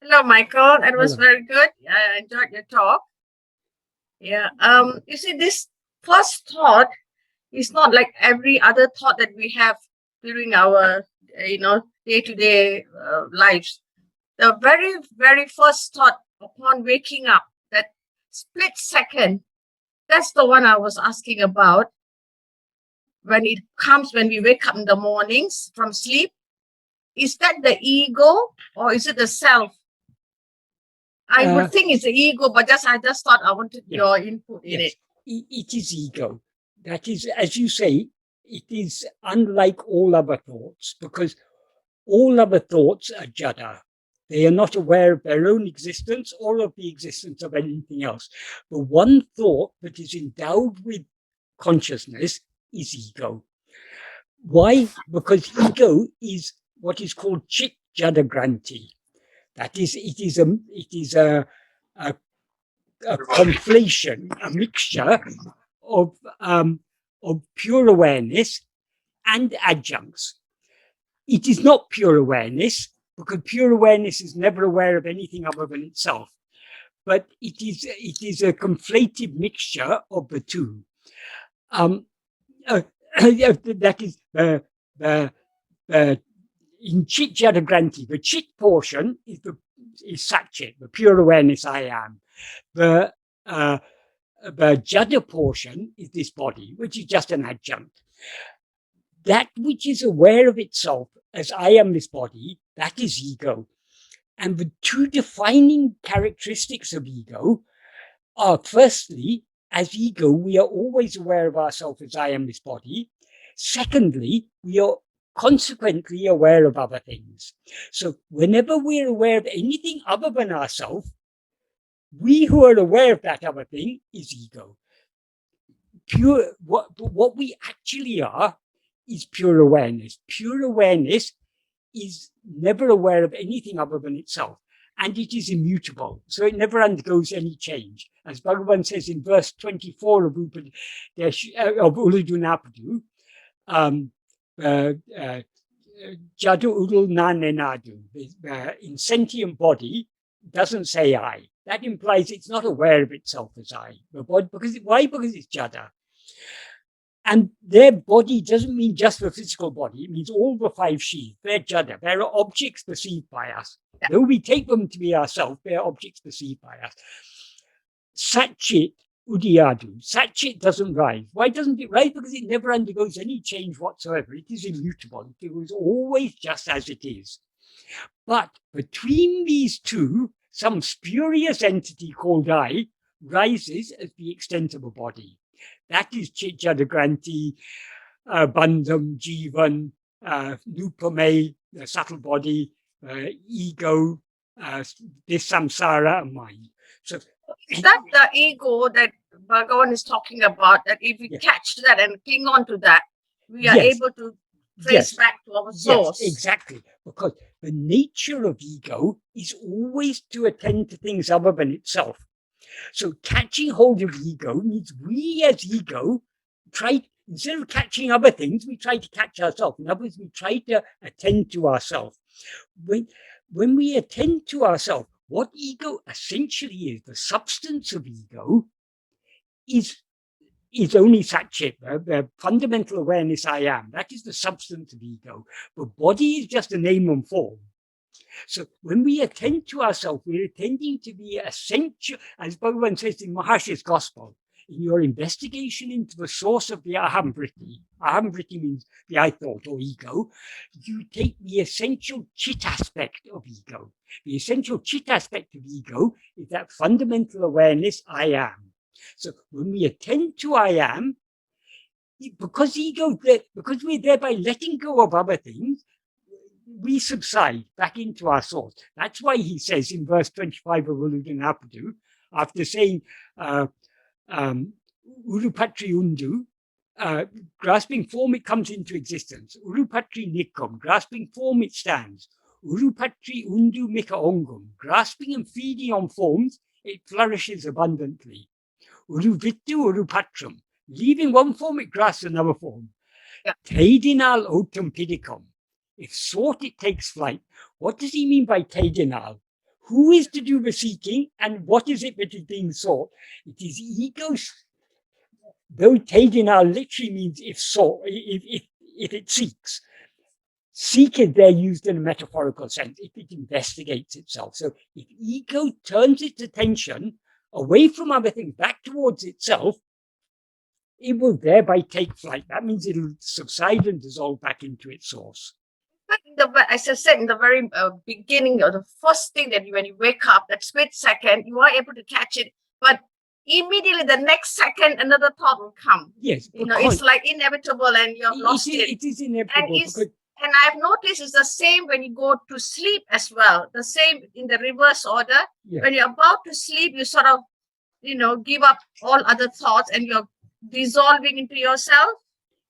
Hello, Michael. That was Hello. very good. I enjoyed your talk. Yeah. You see, this first thought is not like every other thought that we have during our, day-to-day lives. The very, very first thought upon waking up, that split second, that's the one I was asking about. When it comes, when we wake up in the mornings from sleep, is that the ego or is it the self? I would think it's the ego, but I just thought I wanted your input in it. It is ego. That is, as you say, it is unlike all other thoughts, because all other thoughts are jada. They are not aware of their own existence or of the existence of anything else. The one thought that is endowed with consciousness is ego. Why? Because ego is what is called chit jada granti. That is, it is a conflation, a mixture of pure awareness and adjuncts. It is not pure awareness, because pure awareness is never aware of anything other than itself. But it is a conflated mixture of the two. That is in Chit Jada Granti, the Chit portion is Satchit, the pure awareness I am. The Jada portion is this body, which is just an adjunct. That which is aware of itself as I am this body, that is ego. And the two defining characteristics of ego are, firstly, as ego, we are always aware of ourselves as I am this body. Secondly, we are consequently aware of other things. So whenever we're aware of anything other than ourselves, we who are aware of that other thing is ego. What we actually are is pure awareness. Pure awareness is never aware of anything other than itself, and it is immutable, so it never undergoes any change. As Bhagavan says in verse 24 of Uڵḷadu Nāṛpadu, Jadu Udul Nāṇ in sentient body doesn't say I. That implies it's not aware of itself as I. Why? Because it's Jada. And their body doesn't mean just the physical body. It means all the five sheaths. They're Jada. They're objects perceived by us. Though we take them to be ourselves, they're objects perceived by us. Satchit Undiyār. Satchit doesn't rise. Why doesn't it rise? Because it never undergoes any change whatsoever. It is immutable. It was always just as it is. But between these two, some spurious entity called I rises as the extent of a body. That is Chit Jada Granti, Bandham, Jivan, Nupame, the subtle body, ego, this samsara, and mind. So is that the ego that Bhagavan is talking about? That if we catch that and cling on to that, we are able to trace back to our source. Yes, exactly. Because the nature of ego is always to attend to things other than itself. So catching hold of ego means we as ego instead of catching other things, we try to catch ourselves. In other words, we try to attend to ourselves. When we attend to ourselves, what ego essentially is, the substance of ego, is only Satchit, the fundamental awareness I am. That is the substance of ego. The body is just a name and form. So when we attend to ourselves, we're attending to the essential, as Bhagavan says in Maharshi's Gospel, in your investigation into the source of the ahamvriti means the I thought or ego, you take the essential chit aspect of ego. The essential chit aspect of ego is that fundamental awareness I am. So when we attend to I am, because we're thereby letting go of other things, we subside back into our source. That's why he says in verse 25 of Uڵḷadu Nāṛpadu, after saying Urupatri Undu, grasping form it comes into existence. Urupatri Nikkam, grasping form it stands. Urupatri Undu Mika Ongum, grasping and feeding on forms, it flourishes abundantly. Uruvittu Urupatram, leaving one form, it grasps another form. Teidinal Otam Pidikam, if sought, it takes flight. What does he mean by Teidinal? Who is to do the seeking, and what is it that is being sought? It is ego, though Tejina literally means if sought, if it seeks. Seek is there used in a metaphorical sense, if it investigates itself. So if ego turns its attention away from other things back towards itself, it will thereby take flight. That means it'll subside and dissolve back into its source. But as I said in the very beginning, or the first thing that when you wake up, that split second, you are able to catch it. But immediately the next second, another thought will come. Yes. It's like inevitable and you have lost it. It is inevitable. And I've noticed it's the same when you go to sleep as well. The same in the reverse order. Yeah. When you're about to sleep, you sort of, give up all other thoughts and you're dissolving into yourself.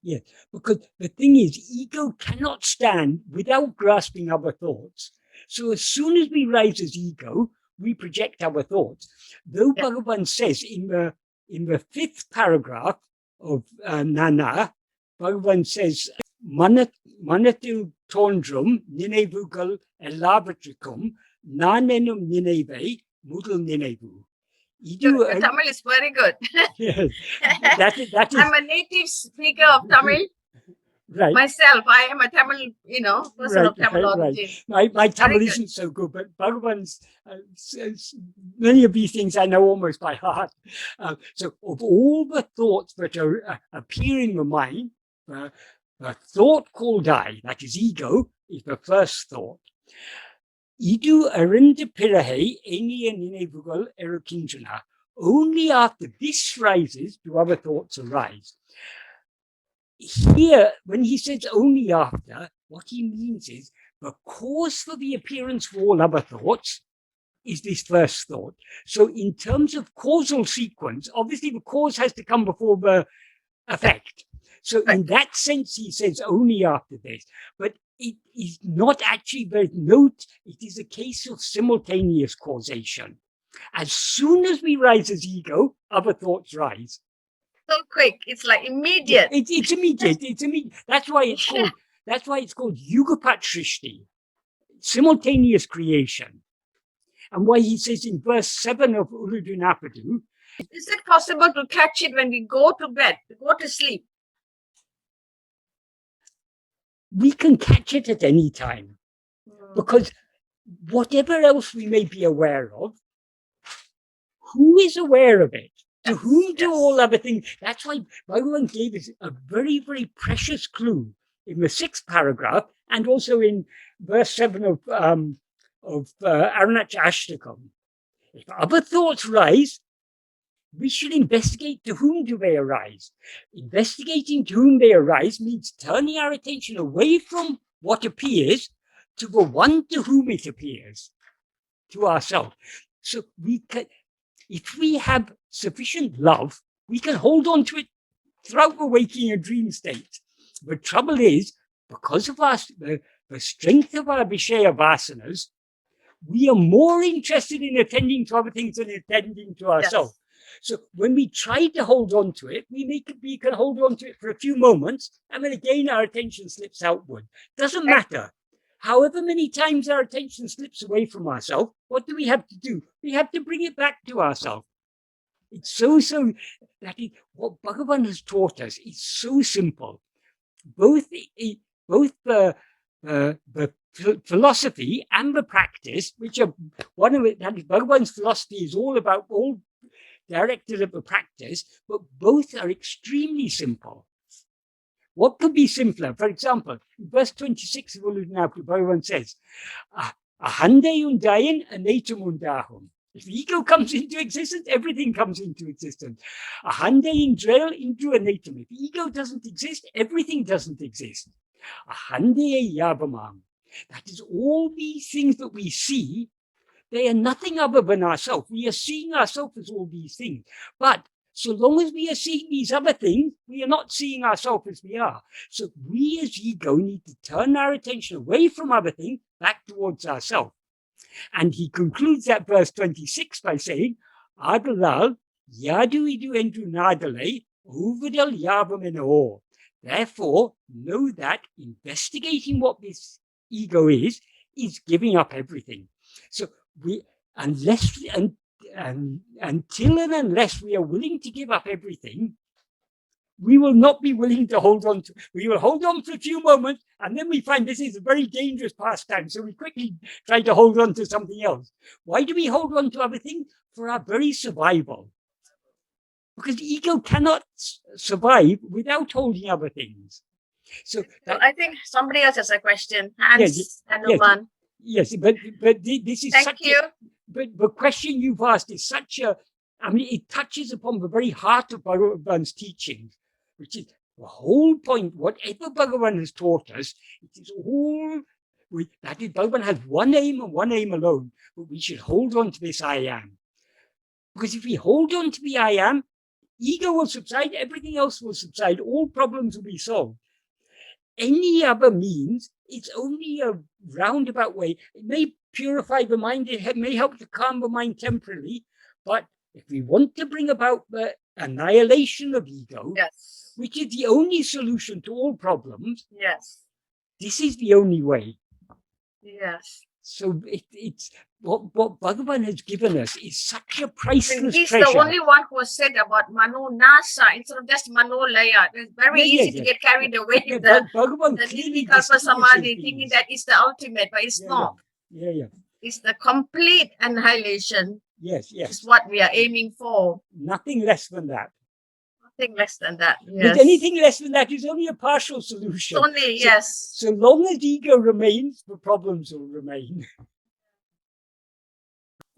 Yes, because the thing is, ego cannot stand without grasping other thoughts. So as soon as we rise as ego, we project our thoughts. Though Bhagavan says in the 5th paragraph of Nāṉ Ār, Bhagavan says, Manatil tondrum ninevugal elabatricum nanenum nineve mudal ninevu. Your Tamil is very good. Yes, that is. I'm a native speaker of Tamil. Right. Myself, I am a Tamil, person of Tamilology. Right. My Tamil isn't so good, but Bhagavan's, many of these things I know almost by heart. So of all the thoughts that appear in the mind, the thought called I, that is ego, is the first thought. Idu arunda pirahe eniya ninevugal erukinjana. Only after this rises do other thoughts arise. Here, when he says only after, what he means is the cause for the appearance of all other thoughts is this first thought. So in terms of causal sequence, obviously the cause has to come before the effect. So in that sense, he says only after this. But it is not actually, but note, it is a case of simultaneous causation. As soon as we rise as ego, other thoughts rise. So quick, it's like immediate. It's immediate. It's immediate. That's why it's called Yugapat Srishti, simultaneous creation. And why he says in verse 7 of Uḷḷadu Nāṛpadu, is it possible to catch it when we go to bed, go to sleep? We can catch it at any time, because whatever else we may be aware of, who is aware of it? To whom do all other things? That's why Bhagavan gave us a very, very precious clue in the 6th paragraph and also in verse 7 of Śrī Aruṇācala Aṣṭakam. If other thoughts rise, we should investigate to whom do they arise. Investigating to whom they arise means turning our attention away from what appears to the one to whom it appears, to ourselves. So we can, if we have sufficient love, we can hold on to it throughout the waking and dream state. The trouble is, because of the strength of our Vishaya vasanas, we are more interested in attending to other things than attending to ourselves. Yes. So when we try to hold on to it, we can hold on to it for a few moments, and then again our attention slips outward. Doesn't matter. However many times our attention slips away from ourselves, what do we have to do? We have to bring it back to ourselves. It's so that what Bhagavan has taught us is so simple. Both the philosophy and the practice, which are one of it, that is, Bhagavan's philosophy is all directed at the practice, but both are extremely simple. What could be simpler? For example, in verse 26 of Uḷḷadu Nāṛpadu, Bhagavan says, Ahande undayan anatum undahum. If ego comes into existence, everything comes into existence. Ahande indrel indru anatum. If ego doesn't exist, everything doesn't exist. Ahande yabamam. That is, all these things that we see, they are nothing other than ourselves. We are seeing ourselves as all these things. But so long as we are seeing these other things, we are not seeing ourselves as we are. So we as ego need to turn our attention away from other things back towards ourselves. And he concludes that verse 26 by saying, Adalal yadu idu endru nadale uvadal yavam. Therefore, know that investigating what this ego is giving up everything. So unless until and unless we are willing to give up everything, we will not be willing to hold on to. We will hold on for a few moments, and then we find this is a very dangerous pastime. So we quickly try to hold on to something else. Why do we hold on to other things? For our very survival. Because ego cannot survive without holding other things. So I think somebody else has a question. Hans Hanuman. Yes, but this is Thank you. But the question you've asked is such a, I mean, it touches upon the very heart of Bhagavan's teachings, which is the whole point. Whatever Bhagavan has taught us, it is all, that is, Bhagavan has one aim and one aim alone, but we should hold on to this I am. Because if we hold on to the I am, ego will subside, everything else will subside, all problems will be solved. Any other means, it's only a roundabout way. It may purify the mind, it may help to calm the mind temporarily, but if we want to bring about the annihilation of ego, yes, which is the only solution to all problems, yes, this is the only way. Yes. So it's what Bhagavan has given us is such a priceless He's treasure. the only one who has said about Mano Nasa instead of just Mano Laya. It's very easy to get carried away with the Nirvikalpa Samadhi, thinking that it's the ultimate, but it's not. Yeah. It's the complete annihilation. Yes. Is what we are aiming for. Nothing less than that. Nothing less than that. Yes. But anything less than that is only a partial solution. Only, yes. So long as ego remains, the problems will remain.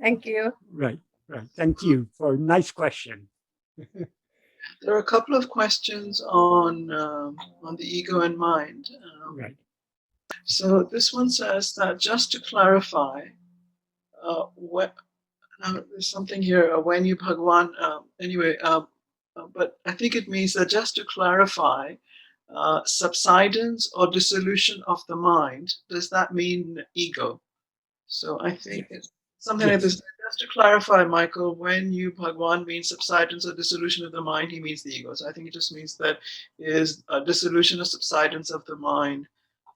Thank you. Right. Thank you for a nice question. There are a couple of questions on the ego and mind. Right. So this one says that just to clarify, there's something here, when you Bhagavan, but I think it means that just to clarify, subsidence or dissolution of the mind, does that mean ego? So I think it's something like this. Just to clarify, Michael, when you Bhagavan means subsidence or dissolution of the mind, he means the ego. So I think it just means that is a dissolution or subsidence of the mind,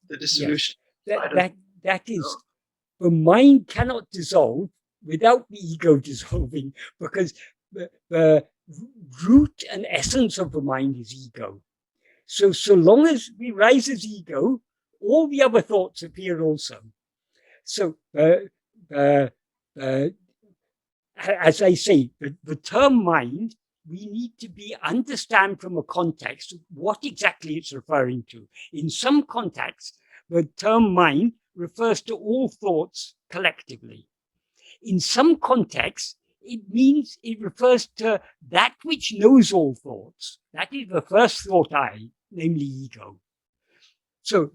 the dissolution. Yes. That is, the mind cannot dissolve without the ego dissolving, because the root and essence of the mind is ego. So long as we rise as ego, all the other thoughts appear also. So as I say, the term mind, we need to understand from a context what exactly it's referring to. In some contexts, the term mind refers to all thoughts collectively. In some contexts, it means it refers to that which knows all thoughts. That is the first thought I, namely ego. So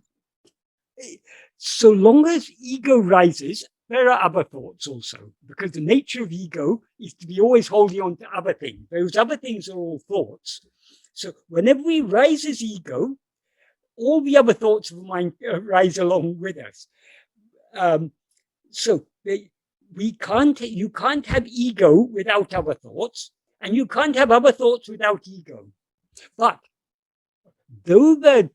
long as ego rises, there are other thoughts also, because the nature of ego is to be always holding on to other things. Those other things are all thoughts. So whenever we rise as ego, all the other thoughts of the mind rise along with us. You can't have ego without other thoughts, and you can't have other thoughts without ego. But though the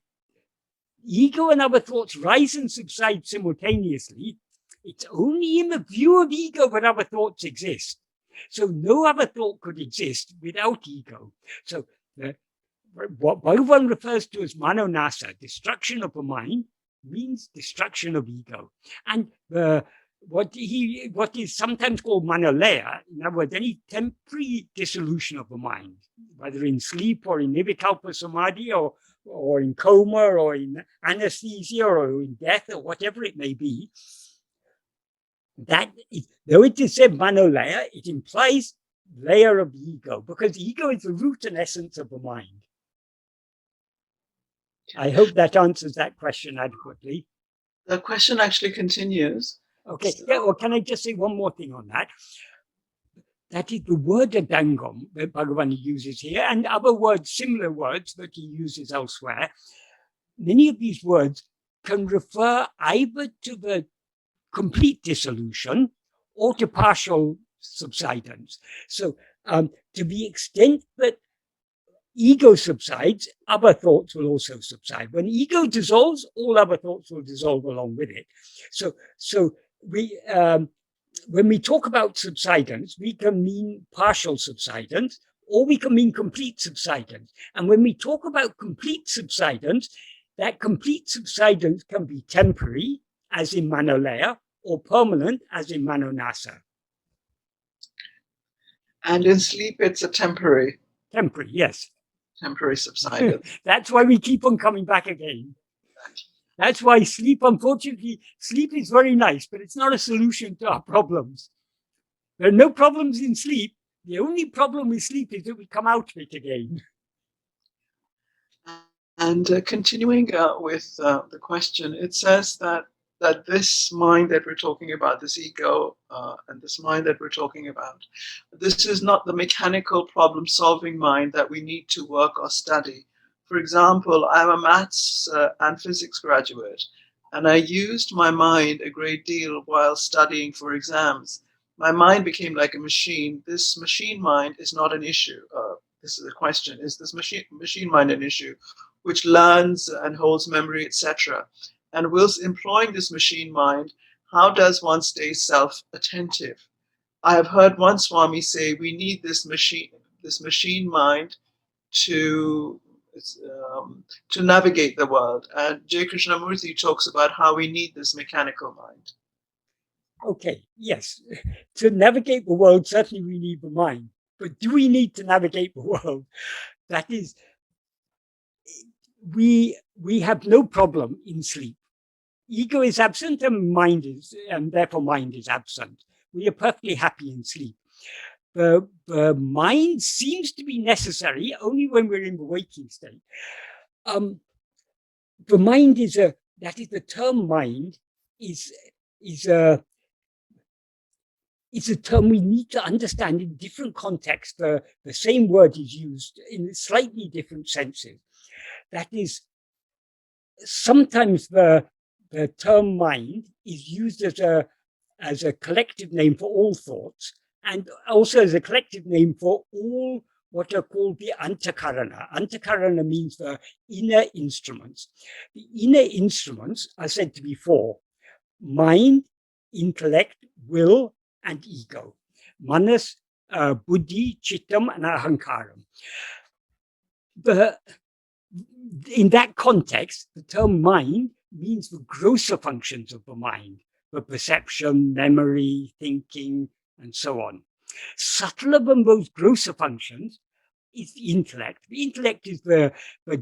ego and other thoughts rise and subside simultaneously, it's only in the view of ego that other thoughts exist. So no other thought could exist without ego. So what Bhagavan refers to as Mano Nasa, destruction of the mind, means destruction of ego. And what is sometimes called manolaya, in other words, any temporary dissolution of the mind, whether in sleep or in nirvikalpa samadhi or in coma or in anesthesia or in death or whatever it may be, though it is said manolaya, it implies layer of ego, because ego is the root and essence of the mind. I hope that answers that question adequately. The question actually continues. Okay, well, can I just say one more thing on that? That is the word adangam that Bhagavan uses here, and other words, similar words that he uses elsewhere. Many of these words can refer either to the complete dissolution or to partial subsidence. So to the extent that ego subsides, other thoughts will also subside. When ego dissolves, all other thoughts will dissolve along with it. So we when we talk about subsidence, we can mean partial subsidence, or we can mean complete subsidence. And when we talk about complete subsidence, that complete subsidence can be temporary, as in manolaya, or permanent, as in manonasa. And in sleep, it's a temporary Yes. Temporary subsidence. That's why we keep on coming back again. That's why sleep, unfortunately, sleep is very nice, but it's not a solution to our problems. There are no problems in sleep. The only problem with sleep is that we come out of it again. And continuing with the question, it says that this mind that we're talking about, this ego, and this mind that we're talking about, this is not the mechanical problem-solving mind that we need to work or study. For example, I'm a maths and physics graduate, and I used my mind a great deal while studying for exams. My mind became like a machine. This machine mind is not an issue. This is a question. Is this machine mind an issue, which learns and holds memory, etc.? And whilst employing this machine mind, how does one stay self-attentive? I have heard one Swami say we need this machine mind to navigate the world. And J. Krishnamurti talks about how we need this mechanical mind. Okay, yes. To navigate the world, certainly we need the mind. But do we need to navigate the world? That is, we have no problem in sleep. Ego is absent and therefore mind is absent. We are perfectly happy in sleep. The mind seems to be necessary only when we're in the waking state. The mind the term mind is a term we need to understand in different contexts. The same word is used in slightly different senses. That is, sometimes the term mind is used as a collective name for all thoughts, and also as a collective name for all what are called the antakarana. Antakarana means the inner instruments. The inner instruments are said to be four: mind, intellect, will, and ego. Manas, buddhi, chittam, and ahankaram. In that context, the term mind means the grosser functions of the mind, the perception, memory, thinking, and so on. Subtler than those grosser functions is the intellect. The intellect is the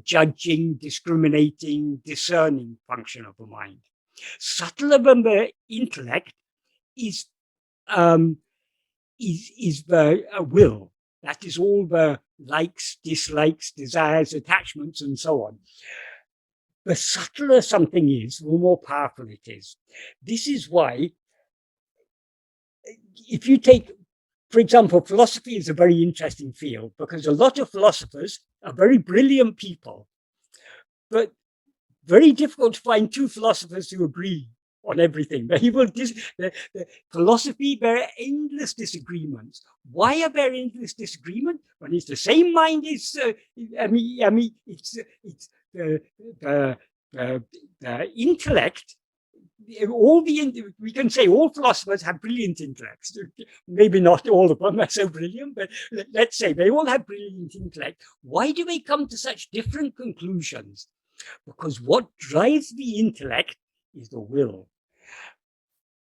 judging, discriminating, discerning function of the mind. Subtler than the intellect is the will. That is all the likes, dislikes, desires, attachments, and so on. The subtler something is, the more powerful it is. This is why, if you take, for example, philosophy is a very interesting field because a lot of philosophers are very brilliant people, but very difficult to find two philosophers who agree on everything. The philosophy, there are endless disagreements. Why are there endless disagreements? When it's the same mind, it's the intellect. We can say all philosophers have brilliant intellects. Maybe not all of them are so brilliant, but let's say they all have brilliant intellect. Why do they come to such different conclusions? Because what drives the intellect is the will.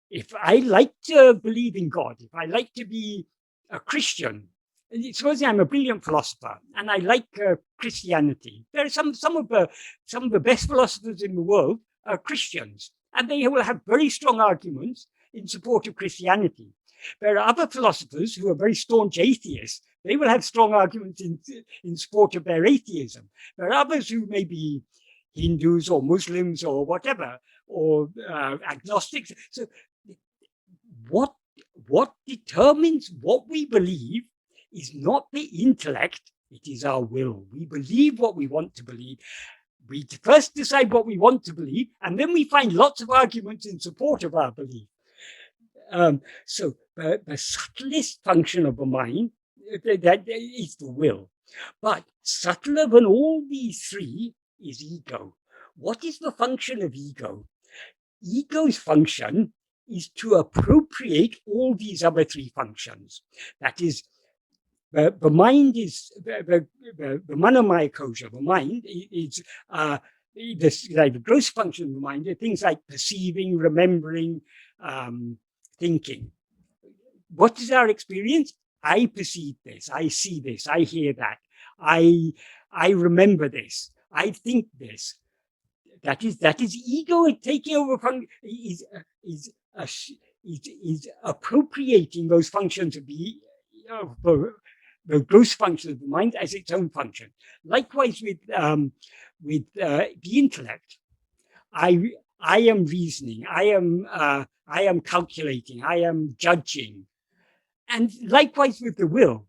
If I like to believe in God, if I like to be a Christian, supposing I'm a brilliant philosopher and I like Christianity, there are some of the best philosophers in the world are Christians, and they will have very strong arguments in support of Christianity. There are other philosophers who are very staunch atheists. They will have strong arguments in support of their atheism. There are others who may be Hindus or Muslims or whatever, or agnostics. So what determines what we believe is not the intellect, it is our will. We believe what we want to believe. We first decide what we want to believe, and then we find lots of arguments in support of our belief. So the subtlest function of the mind, that is the will. But subtler than all these three is ego. What is the function of ego? Ego's function is to appropriate all these other three functions. That is, the mind is the Manamaya kosha. The mind is the gross function of the mind are things like perceiving, remembering, thinking. What is our experience? I perceive this, I see this, I hear that, I remember this, I think this. That is ego taking over from is appropriating those functions of the gross functions of the mind as its own function. Likewise with the intellect, I am reasoning, I am calculating, I am judging. And likewise with the will,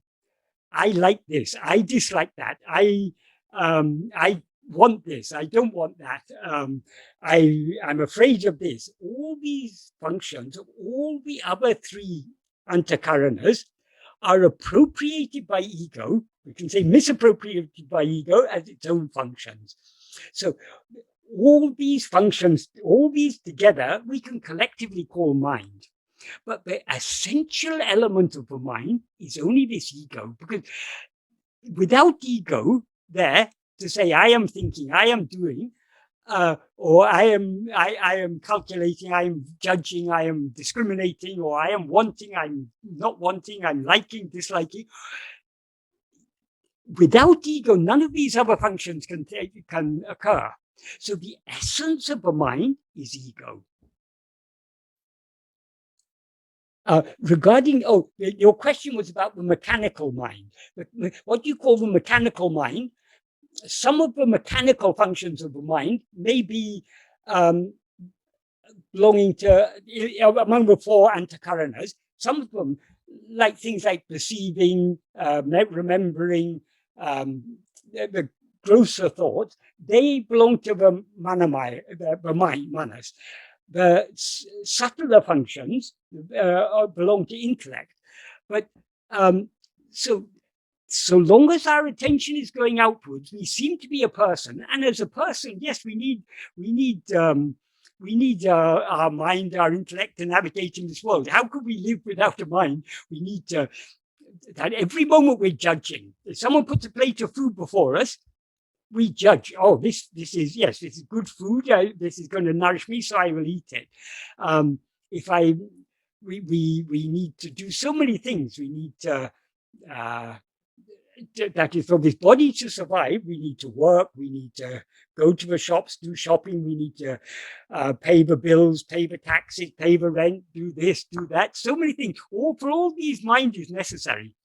I like this, I dislike that, I want this, I don't want that, I'm afraid of this. All these functions, all the other three antakaranas are appropriated by ego. We can say misappropriated by ego as its own functions. So all these functions, all these together, we can collectively call mind. But the essential element of the mind is only this ego, because without ego there, to say I am thinking, I am doing, or I am calculating, I am judging, I am discriminating, or I am wanting, I'm not wanting, I'm liking, disliking. Without ego, none of these other functions can occur. So the essence of the mind is ego. Regarding, your question was about the mechanical mind. What you call the mechanical mind, some of the mechanical functions of the mind may be belonging to, among the four antakaranas. Some of them, like things like perceiving, remembering, the grosser thoughts, they belong to the manamaya, the mind, manas. The subtler functions belong to intellect. But so long as our attention is going outwards, we seem to be a person. And as a person, yes, we need our mind, our intellect to navigate in this world. How could we live without a mind? We need that every moment we're judging. If someone puts a plate of food before us, we judge. Oh, this is good food. This is going to nourish me, so I will eat it. We need to do so many things. We need to. That is, for this body to survive, we need to work, we need to go to the shops, do shopping, we need to pay the bills, pay the taxes, pay the rent, do this, do that, so many things. For all these, mind is necessary.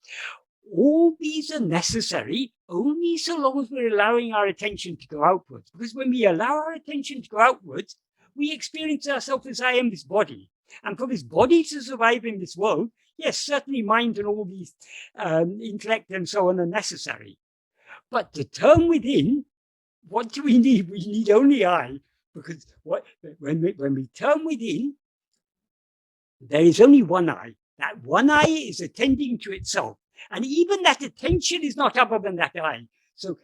All these are necessary only so long as we're allowing our attention to go outwards. Because when we allow our attention to go outwards, we experience ourselves as I am this body. And for this body to survive in this world, yes, certainly mind and all these intellect and so on are necessary. But to turn within, what do we need? We need only I, because when we turn within, there is only one I. That one I is attending to itself. And even that attention is not other than that I. So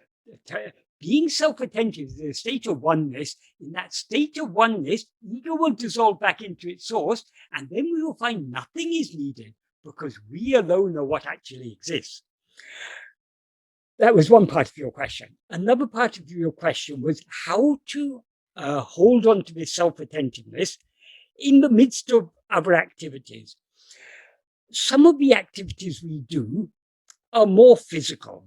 being self-attentive is a state of oneness. In that state of oneness, ego will dissolve back into its source, and then we will find nothing is needed, because we alone are what actually exists. That was one part of your question. Another part of your question was how to hold on to this self-attentiveness in the midst of other activities. Some of the activities we do are more physical.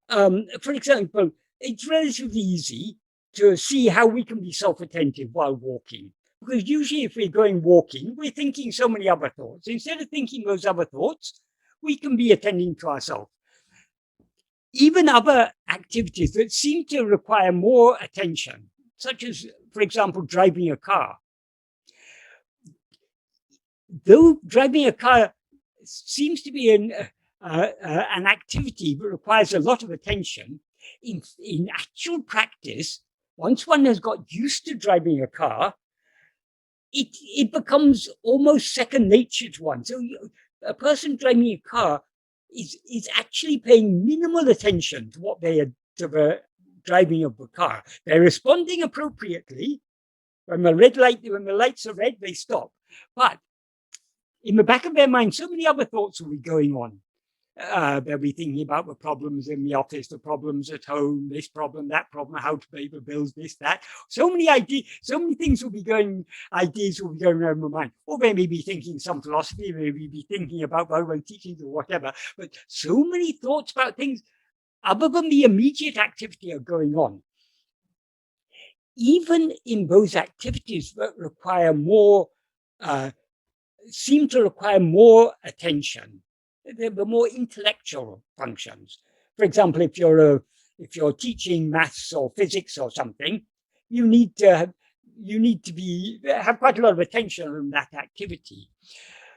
For example, it's relatively easy to see how we can be self-attentive while walking. Because usually if we're going walking, we're thinking so many other thoughts. Instead of thinking those other thoughts, we can be attending to ourselves. Even other activities that seem to require more attention, such as, for example, driving a car. Though driving a car seems to be an activity that requires a lot of attention, in actual practice, once one has got used to driving a car, it becomes almost second nature to one. So a person driving a car is actually paying minimal attention to what they are, to the driving of the car. They're responding appropriately, When the lights are red, they stop. But in the back of their mind, so many other thoughts will be going on. They'll be thinking about the problems in the office, the problems at home, this problem, that problem, how to pay the bills, this, that. So many ideas, so many things will be going, ideas will be going around my mind. Or they may be thinking some philosophy, they may be thinking about Bhagavan teachings or whatever. But so many thoughts about things other than the immediate activity are going on. Even in those activities that require more, seem to require more attention, the more intellectual functions. For example, if you're teaching maths or physics or something, you need to have quite a lot of attention on that activity.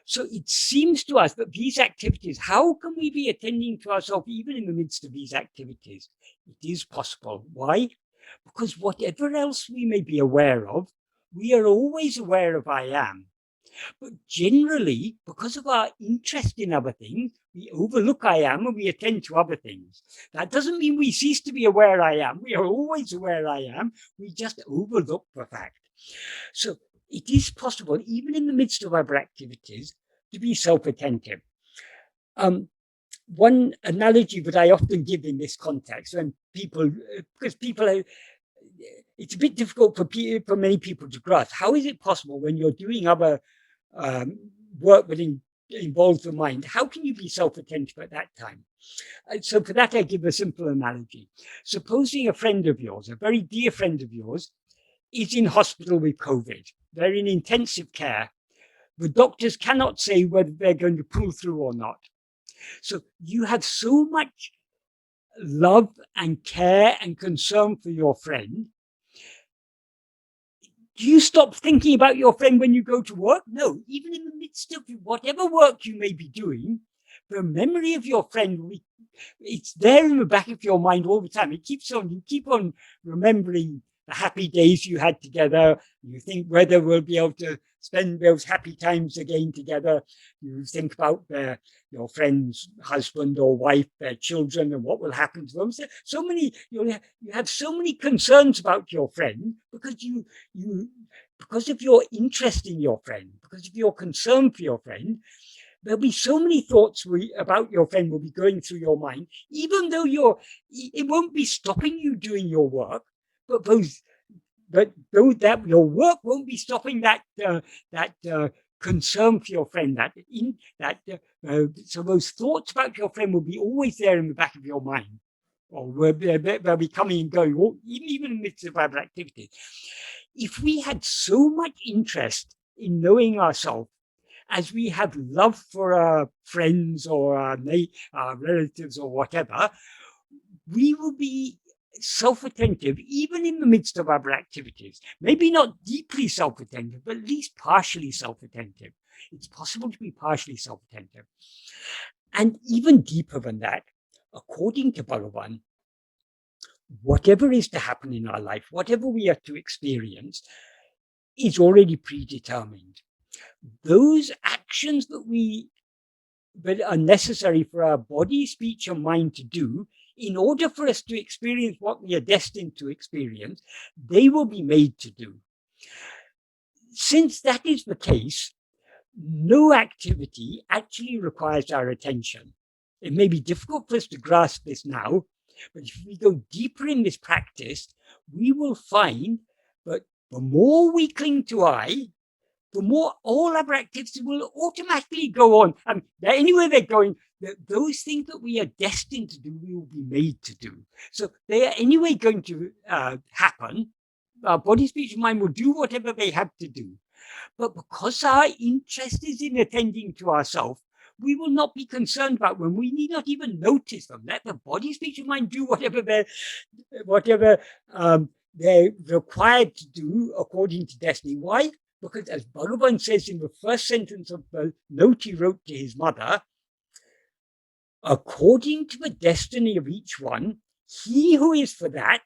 So it seems to us that these activities, how can we be attending to ourselves even in the midst of these activities? It is possible. Why? Because whatever else we may be aware of, we are always aware of I am. But generally, because of our interest in other things, we overlook I am and we attend to other things. That doesn't mean we cease to be aware I am. We are always aware I am. We just overlook the fact. So it is possible, even in the midst of other activities, to be self-attentive. One analogy that I often give in this context, when because people are, it's a bit difficult for many people to grasp. How is it possible when you're doing other work that involves the mind? How can you be self-attentive at that time? So for that, I give a simple analogy. Supposing a friend of yours, a very dear friend of yours, is in hospital with COVID. They're in intensive care. The doctors cannot say whether they're going to pull through or not. So you have so much love and care and concern for your friend. Do you stop thinking about your friend when you go to work? No, even in the midst of whatever work you may be doing, the memory of your friend, it's there in the back of your mind all the time. You keep on remembering the happy days you had together. You think whether we'll be able to spend those happy times again together. You think about your friend's husband or wife, their children, and what will happen to them. So many, you have so many concerns about your friend because of your interest in your friend, because of your concern for your friend. There'll be so many thoughts about your friend will be going through your mind, even though it won't be stopping you doing your work, but that your work won't be stopping that concern for your friend. So those thoughts about your friend will be always there in the back of your mind, or they'll be coming and going, even in the midst of other activities. If we had so much interest in knowing ourselves as we have love for our friends or our relatives or whatever, we will be self-attentive even in the midst of other activities. Maybe not deeply self-attentive, but at least partially self-attentive. It's possible to be partially self-attentive. And even deeper than that, according to Bhagavan, whatever is to happen in our life, whatever we are to experience, is already predetermined. Those actions that are necessary for our body, speech, and mind to do, in order for us to experience what we are destined to experience, they will be made to do. Since that is the case, no activity actually requires our attention. It may be difficult for us to grasp this now, but if we go deeper in this practice, we will find that the more we cling to I, the more all other activities will automatically go on. Anywhere they're going, those things that we are destined to do, we will be made to do. So they are anyway going to happen. Our body, speech, and mind will do whatever they have to do. But because our interest is in attending to ourselves, we will not be concerned about them. We need not even notice them. Let the body, speech, and mind do whatever they're required to do according to destiny. Why? Because as Bhagavan says in the first sentence of the note he wrote to his mother, according to the destiny of each one, he who is for that,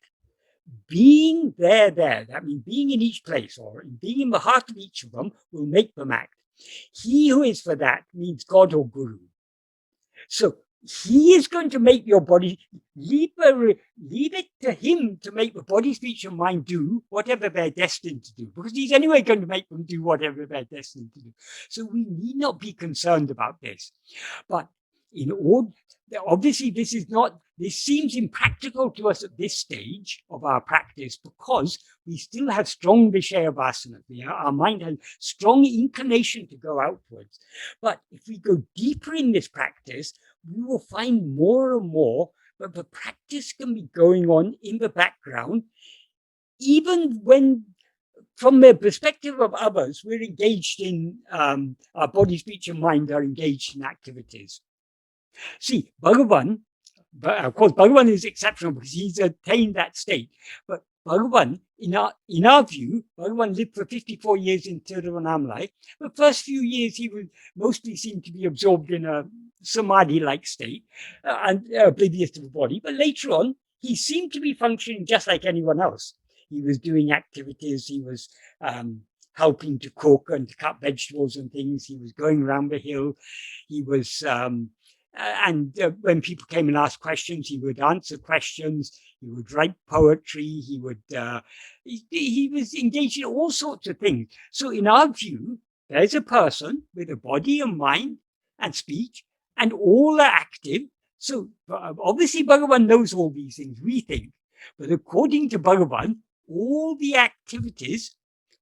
being there, that means being in each place or being in the heart of each of them, will make them act. He who is for that means God or Guru. So he is going to make your body, leave it to him to make the body, speech, and mind do whatever they're destined to do, because he's anyway going to make them do whatever they're destined to do. So we need not be concerned about this. But in order, obviously, this seems impractical to us at this stage of our practice, because we still have strong Vishaya Vasana. Our mind has strong inclination to go outwards. But if we go deeper in this practice, we will find more and more that the practice can be going on in the background, even when, from the perspective of others, we're engaged in, our body, speech, and mind are engaged in activities. See, Bhagavan, of course, Bhagavan is exceptional because he's attained that state. But Bhagavan, in our view, Bhagavan lived for 54 years in Tiruvannamalai. The first few years, he would mostly seem to be absorbed in a samadhi-like state and oblivious to the body. But later on, he seemed to be functioning just like anyone else. He was doing activities. He was helping to cook and to cut vegetables and things. He was going around the hill. He was... when people came and asked questions, he would answer questions. He would write poetry. He would. He was engaged in all sorts of things. So, in our view, there's a person with a body and mind and speech, and all are active. So, obviously, Bhagavan knows all these things, we think. But according to Bhagavan, all the activities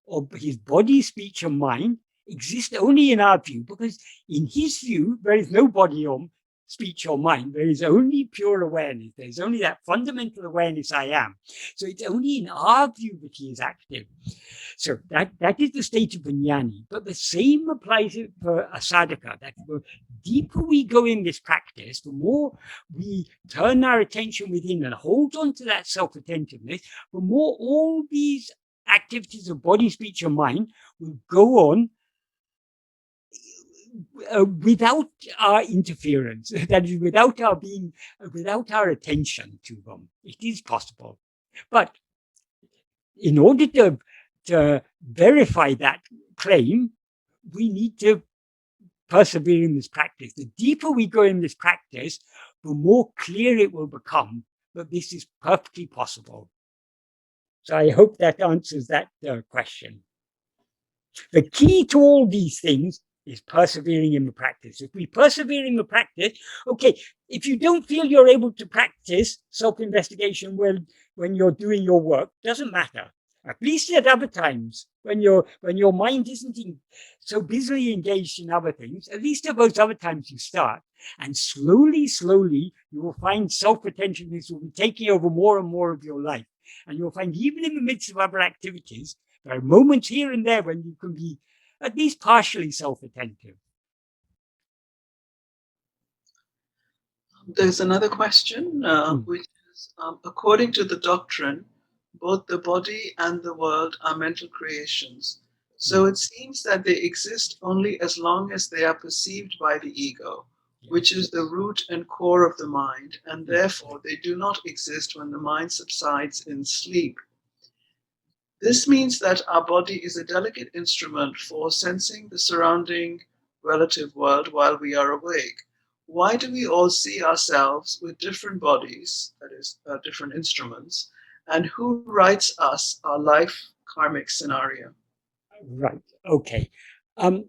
of his body, speech, and mind exist only in our view, because in his view, there is no body or speech or mind. There is only pure awareness. There's only that fundamental awareness, I am. So it's only in our view that he is active. So that is the state of the jnani. But the same applies for a sadhaka, that the deeper we go in this practice, the more we turn our attention within and hold on to that self-attentiveness, the more all these activities of body, speech, and mind will go on without our interference, that is, without our attention to them. It is possible. But in order to verify that claim, we need to persevere in this practice. The deeper we go in this practice, the more clear it will become that this is perfectly possible. So I hope that answers that question. The key to all these things is persevering in the practice. If we persevere in the practice, okay, if you don't feel you're able to practice self-investigation when you're doing your work, doesn't matter. At least at other times, when your mind isn't so busily engaged in other things, at least at those other times you start. And slowly, you will find self-attentiveness will be taking over more and more of your life. And you'll find even in the midst of other activities, there are moments here and there when you can be at least partially self-attentive. There's another question, which is, according to the doctrine, both the body and the world are mental creations. So it seems that they exist only as long as they are perceived by the ego, which is the root and core of the mind, and therefore they do not exist when the mind subsides in sleep. This means that our body is a delicate instrument for sensing the surrounding relative world while we are awake. Why do we all see ourselves with different bodies, that is, different instruments, and who writes us our life karmic scenario? Right, okay.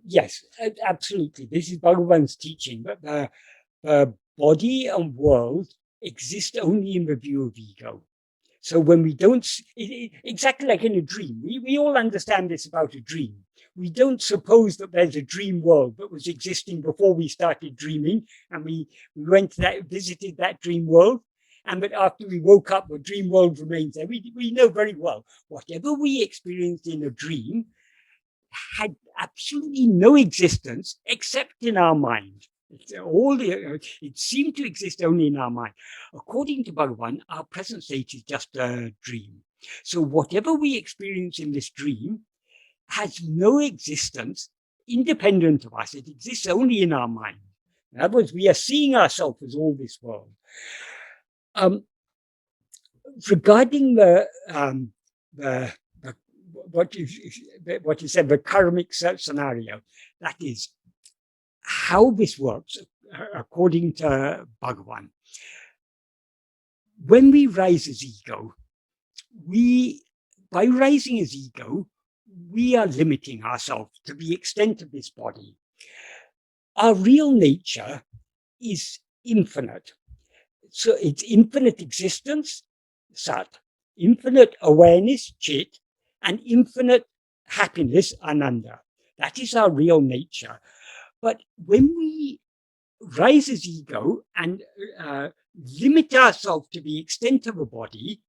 Yes, absolutely. This is Bhagavan's teaching, but the body and world exist only in the view of ego. So when we don't, exactly like in a dream, we all understand this about a dream. We don't suppose that there's a dream world that was existing before we started dreaming, and we went to that, visited that dream world, and that after we woke up, the dream world remains there. We know very well whatever we experienced in a dream had absolutely no existence except in our mind. It seemed to exist only in our mind. According to Bhagavan, our present state is just a dream. So whatever we experience in this dream has no existence independent of us. It exists only in our mind. In other words, we are seeing ourselves as all this world. Regarding what you said, the karmic scenario, that is how this works. according to Bhagavan. When we rise as ego, by rising as ego, we are limiting ourselves to the extent of this body. Our real nature is infinite. So it's infinite existence, Sat, infinite awareness, Chit, and infinite happiness, Ananda. That is our real nature. But when we rise as ego and limit ourselves to the extent of a body,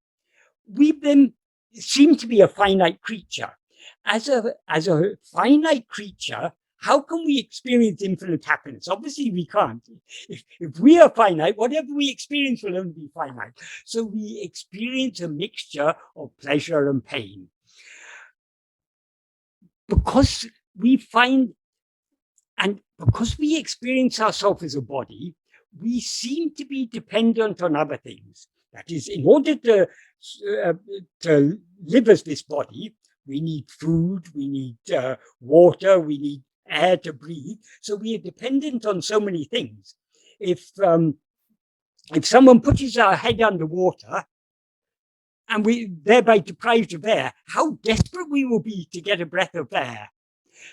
we then seem to be a finite creature. As a finite creature, how can we experience infinite happiness? Obviously, we can't. If we are finite, whatever we experience will only be finite. So we experience a mixture of pleasure and pain. Because we find, and because we experience ourselves as a body, we seem to be dependent on other things. That is, in order to live as this body, we need food, we need water, we need air to breathe. So we are dependent on so many things. If someone pushes our head underwater and we thereby deprived of air, how desperate we will be to get a breath of air.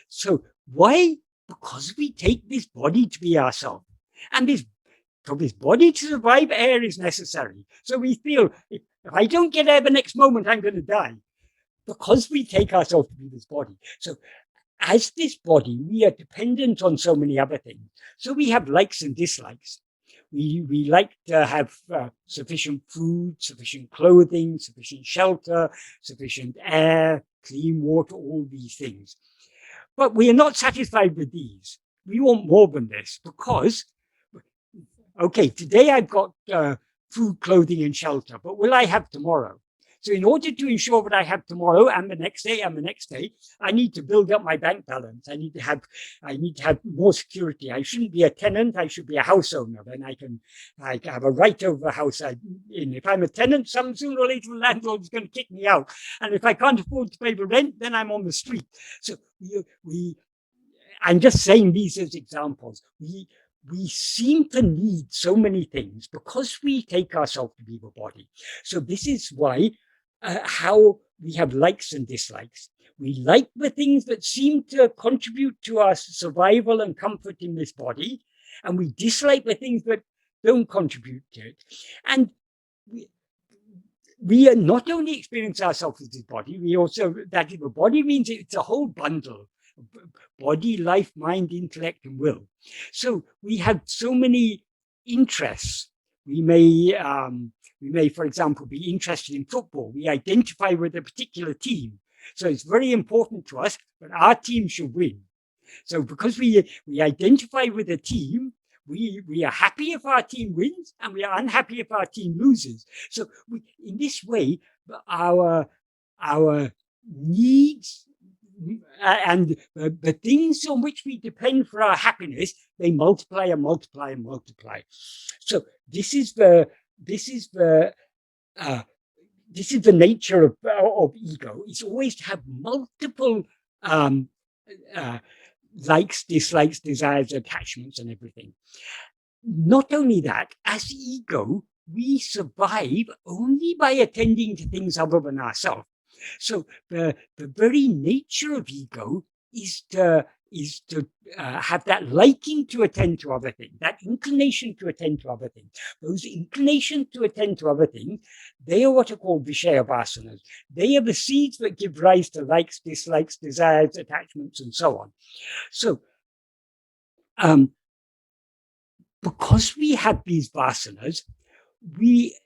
So why? Because we take this body to be ourselves. And for this body to survive, air is necessary. So we feel, if I don't get air the next moment, I'm going to die. Because we take ourselves to be this body. So as this body, we are dependent on so many other things. So we have likes and dislikes. We like to have sufficient food, sufficient clothing, sufficient shelter, sufficient air, clean water, all these things. But we are not satisfied with these. We want more than this because, okay, today I've got food, clothing, and shelter, but will I have tomorrow? So in order to ensure that I have tomorrow and the next day and the next day, I need to build up my bank balance. I need to have more security. I shouldn't be a tenant. I should be a house owner. Then I have a right over the house. If I'm a tenant, sooner or later the landlord is going to kick me out. And if I can't afford to pay the rent, then I'm on the street. So I'm just saying these as examples. We seem to need so many things because we take ourselves to be the body. So this is why how we have likes and dislikes. We like the things that seem to contribute to our survival and comfort in this body, and we dislike the things that don't contribute to it. And we are not only experience ourselves as this body, we also, that the body means it's a whole bundle. Body, life, mind, intellect, and will. So we have so many interests. We may, for example, be interested in football. We identify with a particular team. So it's very important to us that our team should win. So because we identify with a team, we are happy if our team wins, and we are unhappy if our team loses. So in this way, our needs and the things on which we depend for our happiness, they multiply and multiply and multiply. So this is the nature of ego. It's always to have multiple likes, dislikes, desires, attachments, and everything. Not only that, as ego, we survive only by attending to things other than ourselves. So the very nature of ego is to have that liking to attend to other things, that inclination to attend to other things. Those inclinations to attend to other things, they are what are called Vishaya vasanas. They are the seeds that give rise to likes, dislikes, desires, attachments, and so on. So because we have these vasanas,